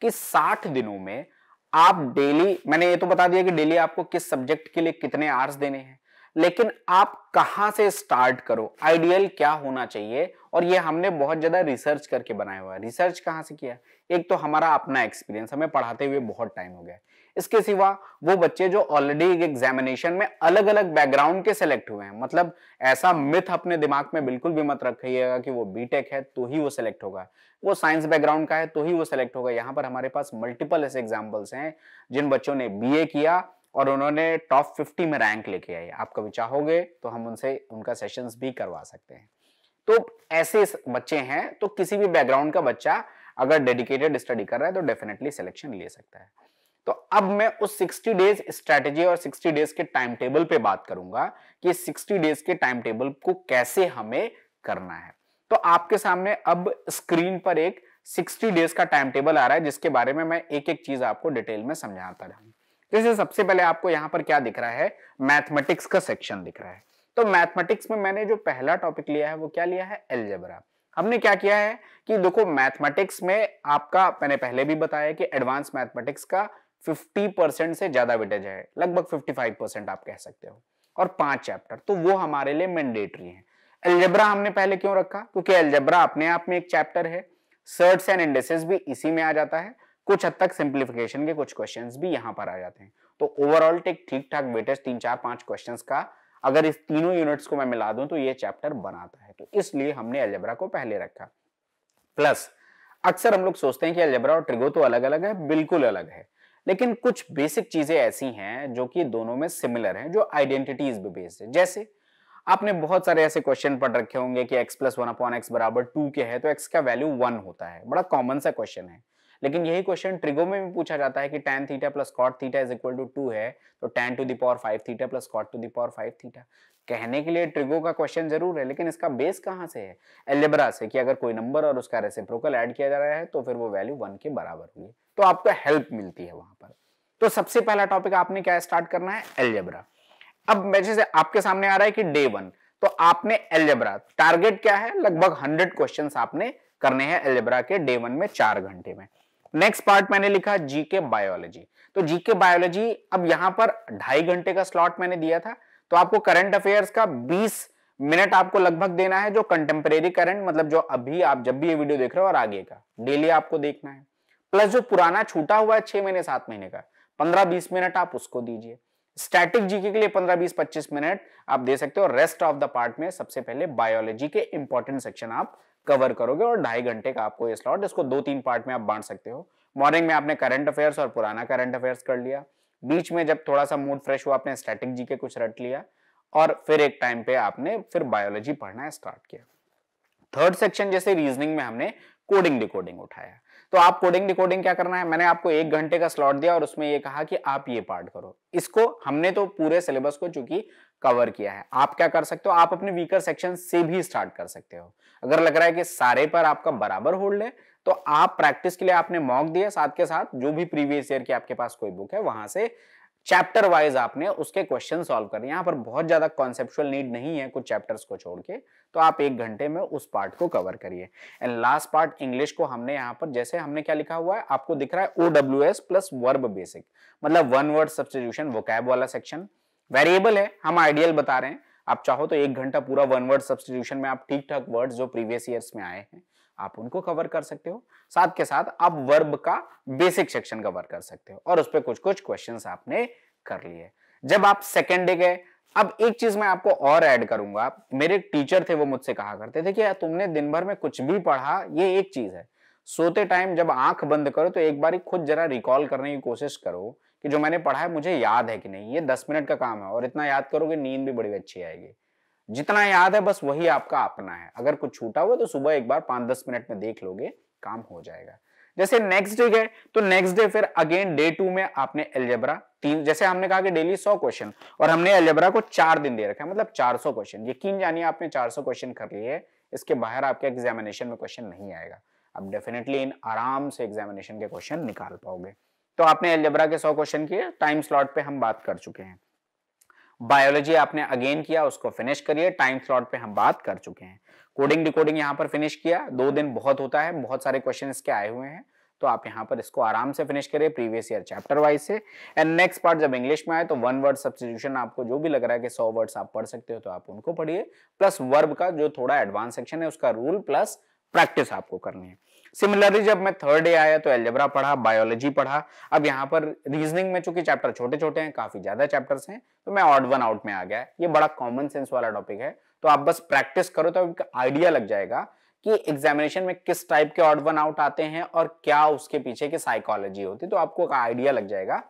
कि 60 दिनों में आप डेली, मैंने ये तो बता दिया कि डेली आपको किस सब्जेक्ट के लिए कितने आवर्स देने हैं, लेकिन आप कहां से स्टार्ट करो, आइडियल क्या होना चाहिए, और ये हमने बहुत ज्यादा रिसर्च करके बनाया हुआ है। रिसर्च कहां से किया? एक तो हमारा अपना एक्सपीरियंस, हमें पढ़ाते हुए बहुत टाइम हो गया। इसके सिवा वो बच्चे जो ऑलरेडी एग्जामिनेशन में अलग अलग बैकग्राउंड के सेलेक्ट हुए हैं, मतलब ऐसा मिथ अपने दिमाग में बिल्कुल भी मत रखिएगा कि वो बीटेक है तो ही वो सिलेक्ट होगा, वो साइंस बैकग्राउंड का है तो ही वो सिलेक्ट होगा। यहाँ पर हमारे पास मल्टीपल ऐसे एग्जाम्पल्स हैं जिन बच्चों ने बीए किया और उन्होंने टॉप 50 में रैंक लेके आए। आप कभी चाहोगे तो हम उनसे उनका सेशंस भी करवा सकते हैं। तो ऐसे बच्चे हैं, तो किसी भी बैकग्राउंड का बच्चा अगर डेडिकेटेड स्टडी कर रहा है तो डेफिनेटली सिलेक्शन ले सकता है। तो अब मैं उस 60 डेज स्ट्रेटेजी और 60 डेज के टाइम टेबल पे बात करूंगा कि 60 डेज के टाइम टेबल को कैसे हमें करना है। तो आपके सामने अब स्क्रीन पर एक 60 डेज का टाइम टेबल आ रहा है जिसके बारे में मैं एक एक चीज आपको डिटेल में समझाता रहूं। जैसे सबसे पहले आपको यहां पर क्या दिख रहा है? मैथमेटिक्स का सेक्शन दिख रहा है। तो मैथमेटिक्स में मैंने जो पहला टॉपिक लिया है वो क्या लिया है? अलजेब्रा। हमने क्या किया है कि देखो, मैथमेटिक्स में आपका, मैंने पहले भी बताया कि एडवांस मैथमेटिक्स का 50% से ज्यादा वेटेज है, लगभग 55% आप कह सकते हो, और 5 चैप्टर, तो वो हमारे लिए मैंडेटरी है। अलजेब्रा हमने पहले क्यों रखा? क्योंकि अलजेब्रा अपने आप में एक चैप्टर है, सर्ट्स एंड इंडिसेस भी इसी में आ जाता है, कुछ हद तक सिंप्लीफिकेशन के कुछ क्वेश्चंस भी यहां पर आ जाते हैं। तो ओवरऑल टेक ठीक ठाक वेटेज 3 4 5 क्वेश्चंस का, अगर इस तीनों यूनिट्स को मैं मिला दूं तो ये चैप्टर बनाता है, तो इसलिए हमने अलजेब्रा को पहले रखा। प्लस अक्सर हम लोग सोचते हैं कि अलजेब्रा और ट्रिगो तो अलग अलग है, बिल्कुल अलग है, लेकिन कुछ बेसिक चीजें ऐसी हैं जो कि दोनों में सिमिलर हैं, जो आइडेंटिटीज पे बेस्ड है। जैसे आपने बहुत सारे ऐसे क्वेश्चन पढ़ रखे होंगे कि x + 1/x = 2 के है तो x का वैल्यू 1 होता है, बड़ा कॉमन सा क्वेश्चन है। लेकिन यही क्वेश्चन ट्रिगो में भी पूछा जाता है कि tan थीटा + cot थीटा = 2 है, तो tan⁵ थीटा + cot⁵ थीटा। कहने के लिए ट्रिगो का क्वेश्चन जरूर है, लेकिन इसका बेस कहां से है? अलजेब्रा से, कि अगर कोई नंबर और उसका रेसिप्रोकल ऐड किया जा रहा है तो फिर वो वैल्यू 1 के बराबर होगी, तो आपको हेल्प मिलती है वहां पर। तो सबसे पहला टॉपिक आपने क्या स्टार्ट करना है? अलजेब्रा। अब जैसे आपके सामने आ रहा है कि डे 1, तो आपने अलजेब्रा, टारगेट क्या है? लगभग 100 क्वेश्चंस आपने करने हैं अलजेब्रा के डे 1 में 4 घंटे में। नेक्स्ट पार्ट मैंने लिखा जीके बायोलॉजी। तो जीके बायोलॉजी, अब यहां पर 2.5 घंटे का स्लॉट मैंने दिया था, तो आपको करंट अफेयर्स का 20 मिनट आपको लगभग देना है, जो कंटेम्परेरी करंट, मतलब जो अभी आप जब भी ये वीडियो देख रहे हो और आगे का डेली आपको देखना है। प्लस जो पुराना छूटा हुआ है 6 महीने 7 महीने का, 15-20 मिनट आप उसको दीजिए। स्टैटिक जीके के लिए 15-20-25 मिनट आप दे सकते हो। रेस्ट ऑफ द पार्ट में सबसे पहले बायोलॉजी के इंपॉर्टेंट सेक्शन आप कवर करोगे, और 2.5 घंटे का आपको ये स्लॉट, इसको 2-3 पार्ट में आप बांट सकते हो। मॉर्निंग में आपने करंट अफेयर्स और पुराना करंट अफेयर्स कर लिया, बीच में जब थोड़ा सा मूड फ्रेश हुआ आपने स्टैटिक जीके कुछ रट लिया, और फिर एक टाइम पे आपने फिर बायोलॉजी पढ़ना स्टार्ट किया। थर्ड सेक्शन जैसे रीजनिंग में हमने कोडिंग डिकोडिंग उठाया। तो आप कोडिंग डिकोडिंग क्या करना है? मैंने आपको 1 घंटे का स्लॉट दिया और उसमें ये कहा कि आप ये पार्ट करो। इसको हमने तो पूरे सिलेबस को चूंकि कवर किया है, आप क्या कर सकते हो? आप अपने वीकर सेक्शन से भी स्टार्ट कर सकते हो। अगर लग रहा है कि सारे पर आपका बराबर होल्ड है, तो आप प्रैक्टिस के लिए आपने मॉक दिया, साथ के साथ जो भी प्रीवियस ईयर की आपके पास कोई बुक है वहां से चैप्टर वाइज आपने उसके क्वेश्चन सॉल्व करने। यहाँ पर बहुत ज्यादा कॉन्सेप्चुअल नीड नहीं है कुछ चैप्टर्स को छोड़ के, तो आप 1 घंटे में उस पार्ट को कवर करिए। एंड लास्ट पार्ट इंग्लिश को हमने यहाँ पर, जैसे हमने क्या लिखा हुआ है आपको दिख रहा है, OWS प्लस वर्ब बेसिक, मतलब वन वर्ड सब्स्टिट्यूशन वोकैब वाला सेक्शन। वेरिएबल है, हम आइडियल बता रहे हैं, आप चाहो तो 1 घंटा पूरा वन वर्ड सब्स्टिट्यूशन में आप ठीक ठाक वर्ड्स जो प्रीवियस ईयर्स में आए हैं आप उनको कवर कर सकते हो। साथ के साथ आप वर्ब का बेसिक सेक्शन कवर कर सकते हो, और उस पर कुछ कुछ क्वेश्चंस आपने कर लिए। जब आप सेकेंड डे गए, अब एक चीज मैं आपको और ऐड करूंगा। मेरे टीचर थे, वो मुझसे कहा करते थे कि यार तुमने दिन भर में कुछ भी पढ़ा, ये एक चीज है, सोते टाइम जब आंख बंद करो तो एक बार खुद जरा रिकॉल करने की कोशिश करो कि जो मैंने पढ़ा है मुझे याद है कि नहीं। ये 10 मिनट का काम है, और इतना याद करोगे नींद भी बड़ी अच्छी आएगी। जितना याद है बस वही आपका अपना है। अगर कुछ छूटा हुआ तो सुबह एक बार 5-10 मिनट में देख लोगे, काम हो जाएगा। जैसे नेक्स्ट डे गए, तो नेक्स्ट डे फिर अगेन डे 2 में आपने अलजेब्रा 3, जैसे हमने कहा कि डेली 100 क्वेश्चन, और हमने अलजेब्रा को 4 दिन दे रखा है, मतलब 400 क्वेश्चन। यकीन जानिए आपने 400 क्वेश्चन कर लिए, इसके बाहर आपके एग्जामिनेशन में क्वेश्चन नहीं आएगा। आप डेफिनेटली इन आराम से एग्जामिनेशन के क्वेश्चन निकाल पाओगे। तो आपने अलजेब्रा के 100 क्वेश्चन किए, टाइम स्लॉट पे हम बात कर चुके हैं। बायोलॉजी आपने अगेन किया, उसको फिनिश करिए, टाइम स्लॉट पे हम बात कर चुके हैं। कोडिंग डिकोडिंग यहाँ पर फिनिश किया, 2 दिन बहुत होता है, बहुत सारे क्वेश्चन इसके आए हुए हैं, तो आप यहाँ पर इसको आराम से फिनिश करिए प्रीवियस ईयर चैप्टर वाइज से। एंड नेक्स्ट पार्ट जब इंग्लिश में आए तो वन वर्ड सब्स्टिट्यूशन, आपको जो भी लग रहा है कि 100 वर्ड्स आप पढ़ सकते हो तो आप उनको पढ़िए, प्लस वर्ब का जो थोड़ा एडवांस सेक्शन है उसका रूल प्लस प्रैक्टिस आपको करनी है। सिमिलरली जब मैं थर्ड डे आया तो एल्जेब्रा पढ़ा, बायोलॉजी पढ़ा। अब यहाँ पर रीजनिंग में चूंकि चैप्टर छोटे छोटे हैं, काफी ज्यादा चैप्टर्स हैं, तो मैं ऑड वन आउट में आ गया। ये बड़ा कॉमन सेंस वाला टॉपिक है, तो आप बस प्रैक्टिस करो तो आपको आइडिया लग जाएगा कि एग्जामिनेशन में किस टाइप के ऑड वन आउट आते हैं और क्या उसके पीछे की साइकोलॉजी होती है, तो आपको आइडिया लग जाएगा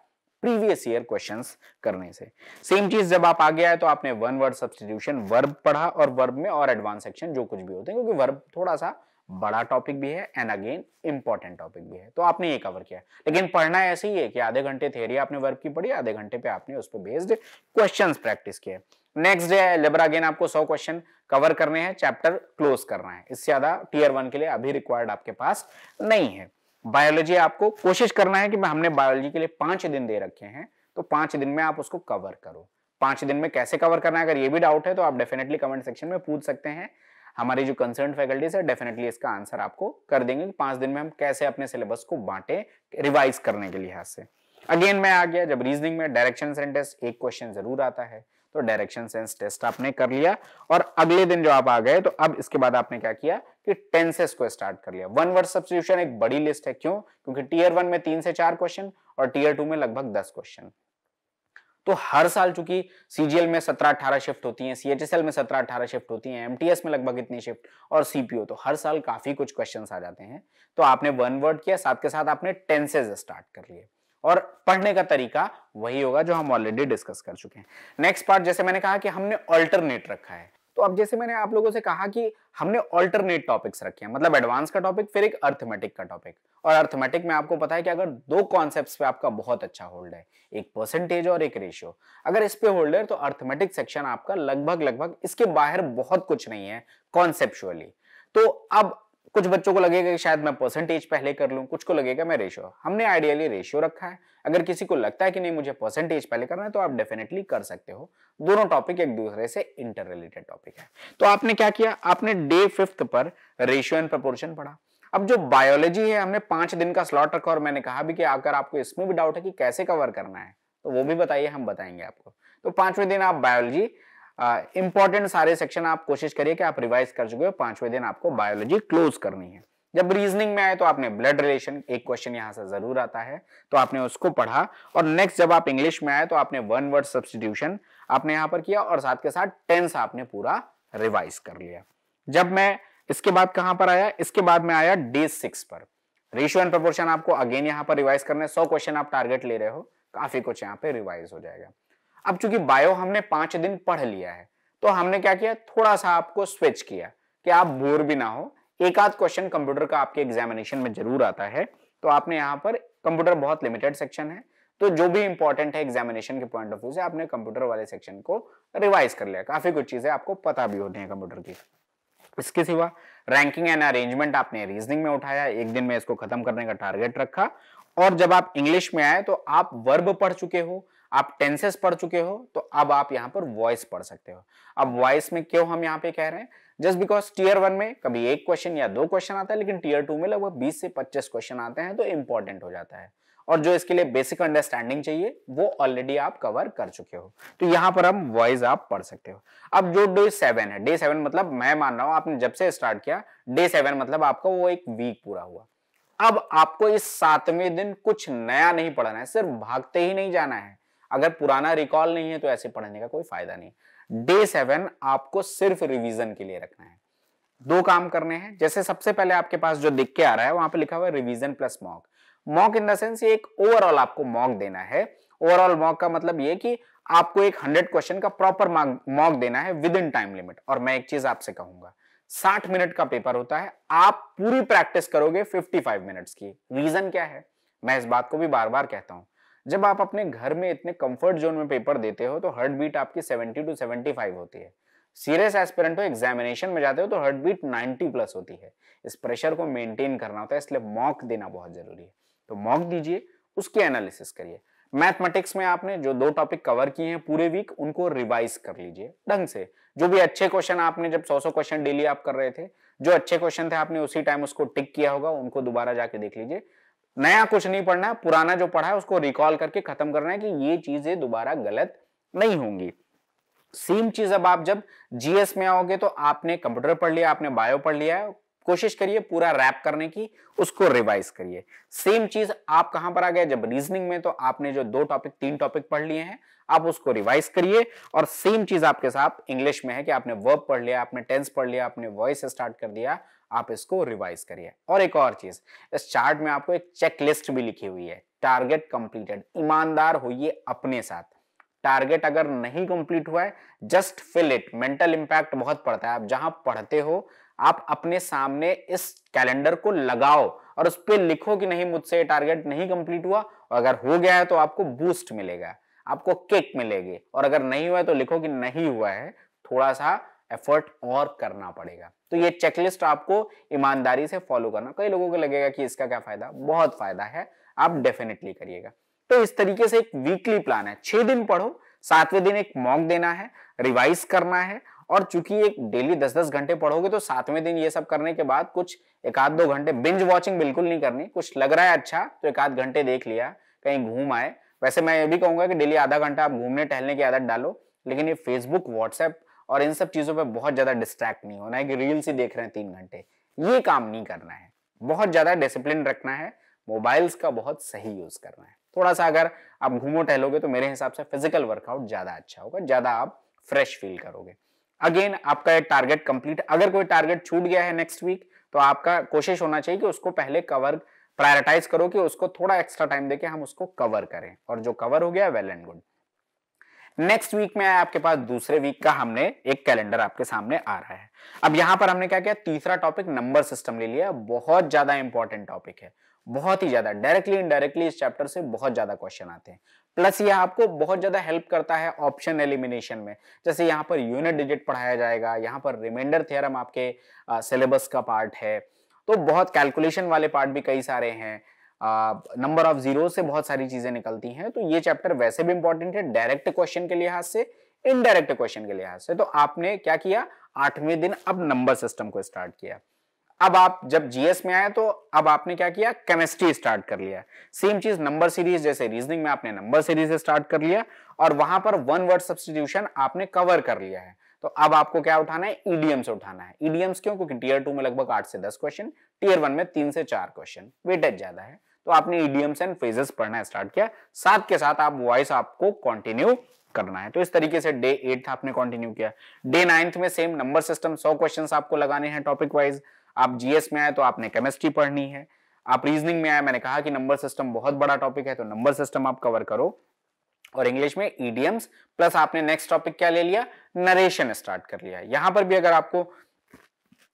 प्रीवियस ईयर क्वेश्चंस करने से। सेम चीज जब आप आगे आए तो आपने वन वर्ड सब्स्टिट्यूशन वर्ब पढ़ा, और वर्ब में और एडवांस सेक्शन जो कुछ भी होते हैं, क्योंकि वर्ब थोड़ा सा बड़ा टॉपिक भी है एंड अगेन इंपॉर्टेंट टॉपिक भी है, तो आपने ये कवर किया। लेकिन पढ़ना ऐसे ही है कि आधे घंटे थ्योरी आपने वर्ब की पढ़ी, आधे घंटे पे आपने उस पर बेस्ड क्वेश्चंस प्रैक्टिस किए। नेक्स्ट डे एल्जेब्रा, अगेन आपको 100 क्वेश्चन कवर करने हैं, चैप्टर क्लोज करना है, इससे ज्यादा टीयर 1 के लिए अभी रिक्वायर्ड आपके पास नहीं है। बायोलॉजी आपको कोशिश करना है कि हमने बायोलॉजी के लिए 5 दिन दे रखे हैं, तो 5 दिन में आप उसको कवर करो। 5 दिन में कैसे कवर करना है, अगर ये भी डाउट है तो आप डेफिनेटली कमेंट सेक्शन में पूछ सकते हैं। हमारी जो कंसर्न फैकल्टीज है डेफिनेटली इसका आंसर आपको कर देंगे कि 5 दिन में हम कैसे अपने सिलेबस को बांटे रिवाइज करने के लिहाज से। अगेन मैं आ गया, जब रीजनिंग में डायरेक्शन सेंस टेस्ट एक क्वेश्चन जरूर आता है, तो डायरेक्शन सेंस टेस्ट आपने कर लिया। और अगले दिन जो आप आ गए तो अब इसके बाद आपने क्या किया कि टेंसेस को स्टार्ट कर लिया। वन वर्ड सब्स्टिट्यूशन एक बड़ी लिस्ट है, क्यों? क्योंकि टीयर 1 में 3 से 4 क्वेश्चन और टीयर 2 में लगभग 10 क्वेश्चन। तो हर साल चूंकि सीजीएल में 17-18 शिफ्ट होती हैं, सीएचएसएल में 17-18 शिफ्ट होती हैं, एमटीएस में लगभग इतनी शिफ्ट, और सीपीओ, तो हर साल काफी कुछ क्वेश्चंस आ जाते हैं। तो आपने वन वर्ड किया, साथ के साथ आपने टेंसेज स्टार्ट कर लिए, और पढ़ने का तरीका वही होगा जो हम ऑलरेडी डिस्कस कर चुके हैं। नेक्स्ट पार्ट, जैसे मैंने कहा कि हमने ऑल्टरनेट रखा है, तो अब जैसे मैंने आप लोगों से कहा कि हमने ऑल्टरनेट टॉपिक्स रखे हैं, मतलब एडवांस का टॉपिक फिर एक अर्थमेटिक का टॉपिक। और अर्थमेटिक में आपको पता है कि अगर 2 कॉन्सेप्ट्स पे आपका बहुत अच्छा होल्ड है, एक परसेंटेज और एक रेशियो, अगर इस पे होल्ड है तो अर्थमेटिक सेक्शन आपका लगभग इसके बाहर बहुत कुछ नहीं है कॉन्सेप्चुअली। तो अब कुछ बच्चों को लगेगा कि शायद मैं परसेंटेज पहले कर लूं, कुछ को लगेगा मैं रेशियो। हमने आइडियली रेशियो रखा है। अगर किसी को लगता है कि नहीं मुझे परसेंटेज पहले करना है तो आप डेफिनेटली कर सकते हो। दोनों टॉपिक एक दूसरे से इंटर रिलेटेड टॉपिक है। तो आपने क्या किया, आपने डे 5th पर रेशियो एंड प्रोपोर्शन पढ़ा। अब जो बायोलॉजी है हमने 5 दिन का स्लॉट रखा, और मैंने कहा भी कि अगर आपको इसमें भी डाउट है कि कैसे कवर करना है तो वो भी बताइए, हम बताएंगे आपको। तो 5वें दिन आप बायोलॉजी इंपॉर्टेंट सारे सेक्शन आप कोशिश करिए कि आप रिवाइज कर चुके हो। 5वें दिन आपको बायोलॉजी क्लोज करनी है। जब रीजनिंग में आए तो आपने ब्लड रिलेशन, एक क्वेश्चन यहां से जरूर आता है, तो आपने उसको पढ़ा। और नेक्स्ट जब आप इंग्लिश में आए तो आपने वन वर्ड सब्स्टिट्यूशन आपने यहां पर किया, और साथ के साथ टेंस आपने पूरा रिवाइज कर लिया। जब मैं इसके बाद कहां पर आया, इसके बाद में आया डे 6 पर। रेशियो एंड प्रोपोर्शन आपको अगेन यहां पर रिवाइज करना है। 100 क्वेश्चन आप टारगेट ले रहे हो, काफी कुछ यहाँ पे रिवाइज हो जाएगा। अब चूंकि बायो हमने 5 दिन पढ़ लिया है, तो हमने क्या किया, थोड़ा सा आपको स्विच किया कि आप बोर भी ना हो। एक आध क्वेश्चन कंप्यूटर का आपके एग्जामिनेशन में जरूर आता है, तो आपने यहाँ पर कंप्यूटर बहुत लिमिटेड सेक्शन है, तो जो भी इंपॉर्टेंट है एग्जामिनेशन के पॉइंट ऑफ व्यू से आपने कंप्यूटर वाले सेक्शन को रिवाइज कर लिया। काफी कुछ चीजें आपको पता भी होती हैं कंप्यूटर की। इसके सिवा रैंकिंग एंड अरेंजमेंट आपने रीजनिंग में उठाया, एक दिन में इसको खत्म करने का टारगेट रखा। और जब आप इंग्लिश में आए तो आप वर्ब पढ़ चुके हो, आप टेंसेस पढ़ चुके हो, तो अब आप यहाँ पर वॉइस पढ़ सकते हो। अब वॉइस में क्यों हम यहाँ पे कह रहे हैं, जस्ट बिकॉज टीयर 1 में कभी 1 क्वेश्चन या 2 क्वेश्चन आता है, लेकिन टीयर 2 में लगभग 20 से 25 क्वेश्चन आते हैं, तो इंपॉर्टेंट हो जाता है। और जो इसके लिए बेसिक अंडरस्टैंडिंग चाहिए वो ऑलरेडी आप कवर कर चुके हो, तो यहां पर हम वॉइस आप पढ़ सकते हो। अब जो डे 7 है, डे 7 मतलब मैं मान रहा हूं आपने जब से स्टार्ट किया, डे 7 मतलब आपका वो एक वीक पूरा हुआ। अब आपको इस 7वें दिन कुछ नया नहीं पढ़ना है, सिर्फ भागते ही नहीं जाना है। अगर पुराना रिकॉल नहीं है तो ऐसे पढ़ने का कोई फायदा नहीं। डे 7 आपको सिर्फ रिवीजन के लिए रखना है। 2 काम करने हैं। जैसे सबसे पहले आपके पास जो दिख के आ रहा है वहां पे लिखा हुआ है revision plus mock. Mock in the sense ये एक ओवरऑल आपको मॉक देना है। ओवरऑल मॉक का मतलब ये कि आपको एक 100 क्वेश्चन का प्रॉपर मॉक देना है विद इन टाइम लिमिट। और मैं एक चीज आपसे कहूंगा, 60 मिनट का पेपर होता है, आप पूरी प्रैक्टिस करोगे 55 मिनट्स की। रीजन क्या है, मैं इस बात को भी बार बार कहता हूं, जब आप अपने घर में इतने कंफर्ट जोन में पेपर देते हो तो हार्ट बीट आपकी 70 to 75 होती है। सीरियस एस्पिरेंट हो, एग्जामिनेशन में जाते हो तो हार्ट बीट 90 प्लस होती है। इस प्रेशर को मेंटेन करना होता है, इसलिए मॉक देना बहुत जरूरी है। तो मॉक दीजिए, उसकी एनालिसिस करिए। मैथमेटिक्स में आपने जो 2 टॉपिक कवर किए हैं पूरे वीक, उनको रिवाइज कर लीजिए ढंग से। जो भी अच्छे क्वेश्चन आपने, जब 100-100 क्वेश्चन डेली आप कर रहे थे, जो अच्छे क्वेश्चन थे आपने उसी टाइम उसको टिक किया होगा, उनको दोबारा जाके देख लीजिए। नया कुछ नहीं पढ़ना है, पुराना जो पढ़ा है उसको रिकॉल करके खत्म करना है कि ये चीजें दोबारा गलत नहीं होंगी। सेम चीज अब आप जब जीएस में आओगे तो आपने कंप्यूटर पढ़ लिया, आपने बायो पढ़ लिया है, कोशिश करिए पूरा रैप करने की, उसको रिवाइज करिए। सेम चीज आप कहां पर आ गए, जब रीजनिंग में तो आपने जो 2 टॉपिक 3 टॉपिक पढ़ लिए हैं, आप उसको रिवाइज करिए। और सेम चीज आपके साथ इंग्लिश में है कि आपने वर्ब पढ़ लिया, आपने टेंस पढ़ लिया, आपने वॉइस स्टार्ट कर दिया, आप इसको रिवाइज करिए। और एक और चीज, इस चार्ट में आपको एक चेक लिस्ट भी लिखी हुई है, टारगेट कंप्लीटेड। ईमानदार होइए अपने साथ, टारगेट अगर नहीं कंप्लीट हुआ है, just fill it. Mental impact बहुत पड़ता है। आप जहां पढ़ते हो, आप अपने सामने इस कैलेंडर को लगाओ और उस पर लिखो कि नहीं, मुझसे ये टारगेट नहीं कंप्लीट हुआ, और अगर हो गया है तो आपको बूस्ट मिलेगा, आपको किक मिलेगी, और अगर नहीं हुआ है तो लिखो कि नहीं हुआ है, थोड़ा सा एफर्ट और करना पड़ेगा। तो ये चेकलिस्ट आपको ईमानदारी से फॉलो करना। कई लोगों को लगेगा कि इसका क्या फायदा, बहुत फायदा है, आप डेफिनेटली करिएगा। तो इस तरीके से एक वीकली प्लान है, 6 दिन पढ़ो, 7वें दिन एक मॉक देना है, रिवाइज करना है। और चूंकि एक डेली 10-10 घंटे पढ़ोगे तो 7वें दिन ये सब करने के बाद कुछ 1-2 घंटे बिंज वॉचिंग बिल्कुल नहीं करनी। कुछ लग रहा है अच्छा तो 1-8 घंटे देख लिया, कहीं घूम आए। वैसे मैं ये भी कहूंगा कि डेली आधा घंटा आप घूमने टहलने की आदत डालो, लेकिन ये फेसबुक, व्हाट्सएप और इन सब चीजों पे बहुत ज्यादा डिस्ट्रैक्ट नहीं होना है कि रील्स ही देख रहे हैं 3 घंटे, ये काम नहीं करना है। बहुत ज्यादा डिसिप्लिन रखना है, मोबाइल्स का बहुत सही यूज करना है। थोड़ा सा अगर आप घूमो टहलोगे तो मेरे हिसाब से फिजिकल वर्कआउट ज्यादा अच्छा होगा, ज्यादा आप फ्रेश फील करोगे। अगेन आपका एक टारगेट कंप्लीट, अगर कोई टारगेट छूट गया है नेक्स्ट वीक, तो आपका कोशिश होना चाहिए कि उसको पहले कवर, प्रायोरिटाइज करो कि उसको थोड़ा एक्स्ट्रा टाइम देके हम उसको कवर करें, और जो कवर हो गया well and good. Next week में आपके पास दूसरे वीक का हमने एक कैलेंडर आपके सामने आ रहा है। अब यहां पर हमने क्या किया, तीसरा टॉपिक नंबर सिस्टम ले लिया। बहुत ज्यादा इंपॉर्टेंट टॉपिक है, बहुत ही ज्यादा, डायरेक्टली इनडायरेक्टली इस चैप्टर से बहुत ज्यादा क्वेश्चन आते हैं। प्लस ये आपको बहुत ज्यादा हेल्प करता है ऑप्शन एलिमिनेशन में। जैसे यहाँ पर यूनिट डिजिट पढ़ाया जाएगा, यहाँ पर रिमाइंडर थ्योरम आपके सिलेबस का पार्ट है, तो बहुत कैलकुलेशन वाले पार्ट भी कई सारे हैं। नंबर ऑफ जीरो से बहुत सारी चीजें निकलती हैं। तो ये चैप्टर वैसे भी इंपॉर्टेंट है, डायरेक्ट क्वेश्चन के लिहाज से, इनडायरेक्ट क्वेश्चन के लिहाज से। तो आपने क्या किया, 8वें दिन अब नंबर सिस्टम को स्टार्ट किया। अब आप जब जीएस में आए तो अब आपने क्या किया, केमिस्ट्री स्टार्ट कर लिया। सेम चीज नंबर सीरीज, जैसे रीजनिंग में आपने नंबर सीरीज स्टार्ट कर लिया, और वहां पर वन वर्ड सब्स्टिट्यूशन आपने कवर कर लिया है। तो अब आपको क्या उठाना है, ईडीएम्स उठाना है। ईडीएम्स क्यों, क्योंकि टीयर 2 में लगभग 8 से 10 क्वेश्चन, टीयर 1 में 3 से 4 क्वेश्चन, वेटेज ज्यादा है। तो आपने ईडीएम्स एंड फ्रेजेस पढ़ना स्टार्ट किया, साथ के साथ आप वॉइस आपको कंटिन्यू करना है। तो इस तरीके से डे 8 आपने कंटिन्यू किया। डे 9 में सेम नंबर सिस्टम, 100 क्वेश्चंस आपको लगाने हैं टॉपिक वाइज। आप जीएस में आए तो आपने केमिस्ट्री पढ़नी है। आप रीजनिंग में आए, मैंने कहा कि नंबर सिस्टम बहुत बड़ा टॉपिक है, तो नंबर सिस्टम आप कवर करो। और इंग्लिश में ईडीएम्स, प्लस आपने नेक्स्ट टॉपिक क्या ले लिया, नरेशन स्टार्ट कर लिया। यहां पर भी अगर आपको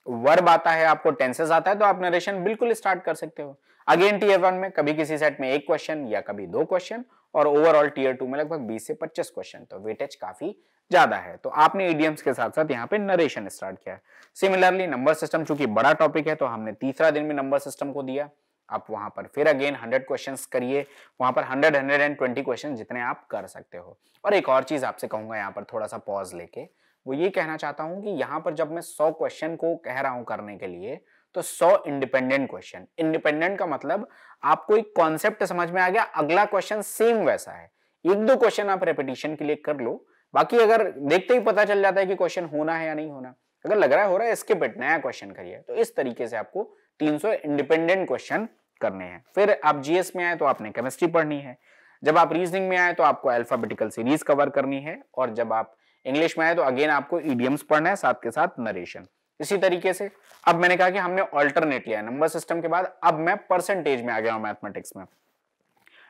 वर्ब आता है, आपको टेंसेस आता है, तो आप नरेशन बिल्कुल स्टार्ट कर सकते हो। अगेन टीयर 1 में कभी किसी सेट में 1 क्वेश्चन या कभी 2 क्वेश्चन, और ओवरऑल टीयर 2 में लगभग 20 से 25 क्वेश्चन, तो वेटेज काफी ज्यादा है। तो आपने ईडीएम्स के साथ साथ यहाँ पे नरेशन स्टार्ट किया। सिमिलरली नंबर सिस्टम चूंकि बड़ा टॉपिक है, तो हमने तीसरा दिन में नंबर सिस्टम को दिया। आप वहां पर फिर अगेन 100 क्वेश्चंस करिए, वहां पर 100-120 क्वेश्चन जितने आप कर सकते हो। और एक और चीज आपसे कहूंगा, यहाँ पर थोड़ा सा पॉज लेके, वो ये कहना चाहता हूं कि यहाँ पर जब मैं 100 क्वेश्चन को कह रहा हूं करने के लिए, तो 100 इंडिपेंडेंट क्वेश्चन। इंडिपेंडेंट का मतलब आपको एक कॉन्सेप्ट समझ में आ गया, अगला क्वेश्चन सेम वैसा है। 1-2 क्वेश्चन आप रेपिटेशन के लिए कर लो, बाकी अगर देखते ही पता चल जाता है कि क्वेश्चन होना है या नहीं होना, अगर लग रहा है हो रहा है, स्किप इट, नया क्वेश्चन करिए। तो इस तरीके से आपको 300 इंडिपेंडेंट क्वेश्चन करने हैं। फिर आप जीएस में आए तो आपने केमिस्ट्री पढ़नी है। जब आप रीजनिंग में आए तो आपको अल्फाबेटिकल सीरीज कवर करनी है। और जब आप इंग्लिश में आए तो अगेन आपको ईडीएम्स पढ़ना है, साथ के साथ नरेशन। इसी तरीके से अब मैंने कहा कि हमने ऑल्टरनेट लिया नंबर सिस्टम के बाद, अब मैं परसेंटेज में आ गया हूं मैथमेटिक्स में।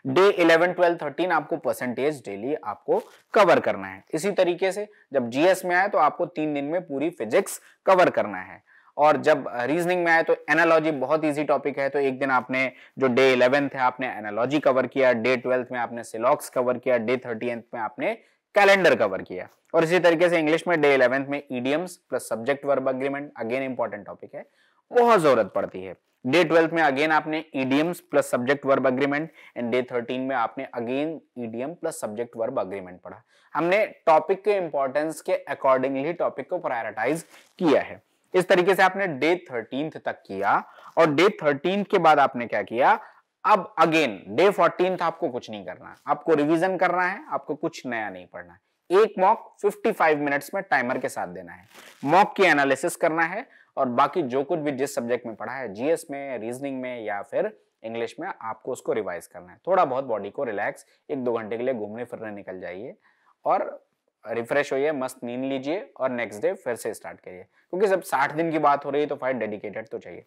डे 11, 12, 13 आपको परसेंटेज डेली आपको कवर करना है। इसी तरीके से जब जीएस में आए तो आपको 3 दिन में पूरी फिजिक्स कवर करना है। और जब रीजनिंग में आए तो एनालॉजी बहुत इजी टॉपिक है, तो एक दिन आपने जो डे 11th है आपने एनालॉजी कवर किया, डे 12th में आपने सिलॉक्स कवर किया, डे 13th में आपने कैलेंडर कवर किया। और इसी तरीके से इंग्लिश में डे 11th में idioms plus subject verb agreement, again important topic है, बहुत जरूरत पड़ती है। डे 12 में अगेन आपने idioms plus subject verb agreement and day 13 में आपने again idiom plus subject verb agreement पढ़ा। हमने टॉपिक के इंपॉर्टेंस के अकॉर्डिंगली टॉपिक को प्रायोरिटाइज किया है। इस तरीके से आपने डे 13 तक किया और डे 13 के बाद आपने क्या किया, अब अगेन डे 14 आपको कुछ नहीं करना, आपको रिवीजन करना है, आपको कुछ नया नहीं पढ़ना है। एक मॉक 55 मिनट्स में टाइमर के साथ देना है, मॉक की एनालिसिस करना है और बाकी जो कुछ भी जिस सब्जेक्ट में पढ़ा है, जीएस में, रीजनिंग में या फिर इंग्लिश में, आपको उसको रिवाइज करना है। थोड़ा बहुत बॉडी को रिलैक्स, 1-2 घंटे के लिए घूमने फिरने निकल जाइए और रिफ्रेश होइए, मस्त नींद लीजिए और नेक्स्ट डे फिर से स्टार्ट करिए, क्योंकि जब 60 दिन की बात हो रही है तो फाइट डेडिकेटेड तो चाहिए।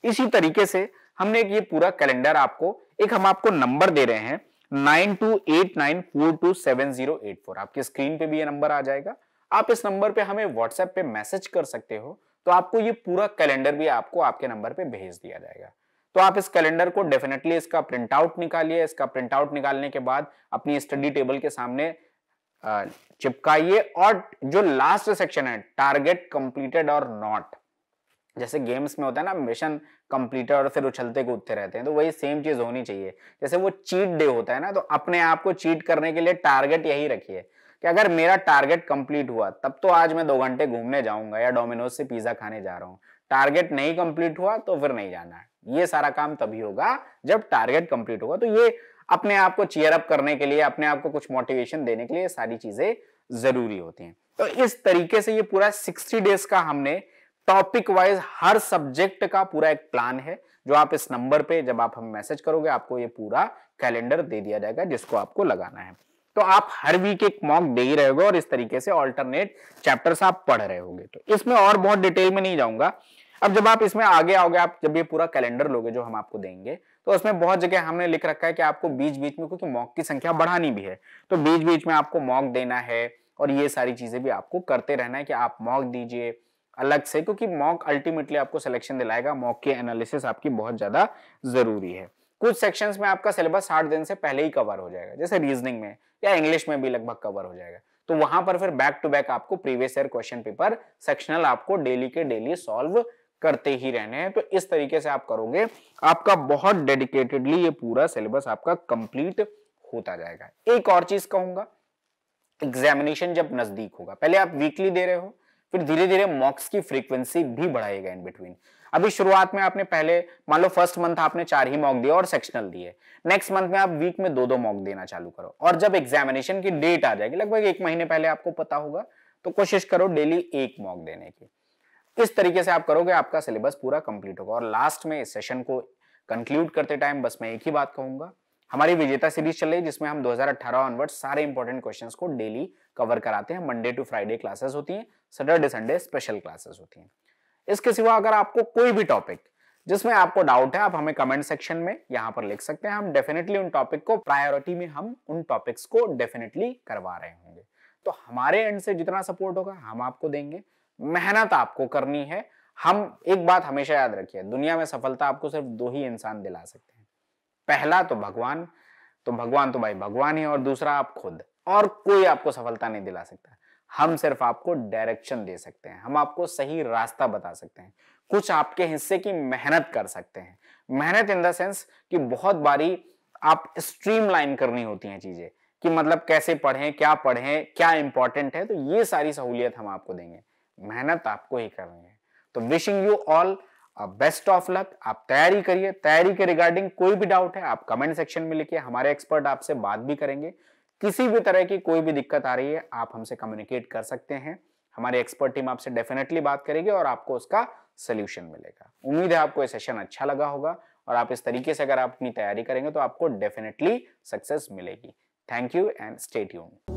इसी तरीके से हमने ये पूरा कैलेंडर आपको, एक हम आपको नंबर दे रहे हैं 9289427084, आपके स्क्रीन पे भी ये नंबर आ जाएगा। आप इस नंबर पे हमें व्हाट्सएप पे मैसेज कर सकते हो, तो आपको ये पूरा कैलेंडर भी आपको आपके नंबर पे भेज दिया जाएगा। तो आप इस कैलेंडर को डेफिनेटली इसका प्रिंट आउट निकालिए। इसका प्रिंट आउट निकालने के बाद अपनी स्टडी टेबल के सामने चिपकाइए और जो लास्ट सेक्शन है, टारगेट कंप्लीटेड और नॉट, जैसे गेम्स में होता है ना मिशन कंप्लीटेड और फिर उछलते कूदते रहते हैं, तो वही सेम चीज होनी चाहिए। जैसे वो चीट डे होता है ना, तो अपने आप को चीट करने के लिए टारगेट यही रखिए कि अगर मेरा टारगेट कंप्लीट हुआ तब तो आज मैं 2 घंटे घूमने जाऊंगा या डोमिनोज से पिज्जा खाने जा रहा हूँ। टारगेट नहीं कंप्लीट हुआ तो फिर नहीं जाना है। ये सारा काम तभी होगा जब टारगेट कंप्लीट होगा। तो ये अपने आप को चीयर अप करने के लिए, अपने आप को कुछ मोटिवेशन देने के लिए सारी चीजें जरूरी होती हैं। तो इस तरीके से ये पूरा 60 डेज का हमने टॉपिक वाइज हर सब्जेक्ट का पूरा एक प्लान है, जो आप इस नंबर पे जब आप हमें मैसेज करोगे आपको ये पूरा कैलेंडर दे दिया जाएगा जिसको आपको लगाना है। तो आप हर वीक एक मॉक दे ही रहे होगे और इस तरीके से ऑल्टरनेट चैप्टर्स आप पढ़ रहे होगे। तो इसमें और बहुत डिटेल में नहीं जाऊंगा। अब जब आप इसमें आगे आओगे, आप जब ये पूरा कैलेंडर लोगे जो हम आपको देंगे, तो उसमें बहुत जगह हमने लिख रखा है कि आपको बीच बीच में, क्योंकि मॉक की संख्या बढ़ानी भी है, तो बीच बीच में आपको मॉक देना है और ये सारी चीजें भी आपको करते रहना है कि आप मॉक दीजिए अलग से, क्योंकि मॉक अल्टीमेटली आपको सिलेक्शन दिलाएगा। मॉक की एनालिसिस आपकी बहुत ज्यादा जरूरी है। कुछ सेक्शंस में आपका सिलेबस 60 दिन से पहले ही कवर हो जाएगा, जैसे रीजनिंग में या इंग्लिश में भी लगभग कवर हो जाएगा। तो वहां पर फिर बैक टू बैक आपको previous year question paper sectional आपको डेली के डेली सॉल्व करते ही रहने हैं। तो इस तरीके से आप करोगे, आपका बहुत डेडिकेटेडली ये पूरा सिलेबस आपका कंप्लीट होता जाएगा। एक और चीज कहूंगा, एग्जामिनेशन जब नजदीक होगा, पहले आप वीकली दे रहे हो, फिर धीरे धीरे मॉक्स की फ्रीक्वेंसी भी बढ़ाएगा इन बिटवीन। अभी शुरुआत में आपने पहले मान लो फर्स्ट मंथ आपने 4 ही मॉक दिए और सेक्शनल दिए, नेक्स्ट मंथ में आप वीक में 2-2 मॉक देना चालू करो। और जब एग्जामिनेशन की डेट आ जाएगी, लगभग 1 महीने पहले आपको पता होगा, तो कोशिश करो डेली 1 मॉक देने की। इस तरीके से आप करोगे, आपका सिलेबस पूरा कंप्लीट होगा। और लास्ट में इस सेशन को कंक्लूड करते टाइम बस मैं एक ही बात कहूंगा, हमारी विजेता सीरीज चल रही है जिसमें हम 2018 ऑनवर्ड सारे इंपॉर्टेंट क्वेश्चंस को डेली कवर कराते हैं। मंडे टू फ्राइडे क्लासेस होती हैं, सैटरडे संडे स्पेशल क्लासेस होती हैं। इसके सिवा अगर आपको कोई भी टॉपिक जिसमें आपको डाउट है, आप हमें कमेंट सेक्शन में यहाँ पर लिख सकते हैं। हम डेफिनेटली उन टॉपिक को प्रायोरिटी में, हम उन टॉपिक्स को डेफिनेटली करवा रहे होंगे। तो हमारे एंड से जितना सपोर्ट होगा हम आपको देंगे। मेहनत आपको करनी है। हम एक बात हमेशा याद रखिए, दुनिया में सफलता आपको सिर्फ 2 ही इंसान दिला सकते हैं। पहला तो भगवान तो भाई भगवान ही, और दूसरा आप खुद, और कोई आपको सफलता नहीं दिला सकता। हम सिर्फ आपको डायरेक्शन दे सकते हैं, हम आपको सही रास्ता बता सकते हैं, कुछ आपके हिस्से की मेहनत कर सकते हैं। मेहनत इन द सेंस कि बहुत बारी आप स्ट्रीमलाइन करनी होती हैं चीजें, कि मतलब कैसे पढ़ें, क्या इंपॉर्टेंट है, तो ये सारी सहूलियत हम आपको देंगे। मेहनत आपको ही करनी है। तो wishing you all best of luck. आप तैयारी करिए। तैयारी के रिगार्डिंग कोई भी डाउट है आप कमेंट सेक्शन में लिखिए, हमारे एक्सपर्ट आपसे बात भी करेंगे। किसी भी तरह की कोई भी दिक्कत आ रही है आप हमसे कम्युनिकेट कर सकते हैं, हमारी एक्सपर्ट टीम आपसे डेफिनेटली बात करेगी और आपको उसका सोल्यूशन मिलेगा। उम्मीद है आपको ये सेशन अच्छा लगा होगा और आप इस तरीके से अगर आप अपनी तैयारी करेंगे तो आपको डेफिनेटली सक्सेस मिलेगी। Thank you and stay tuned.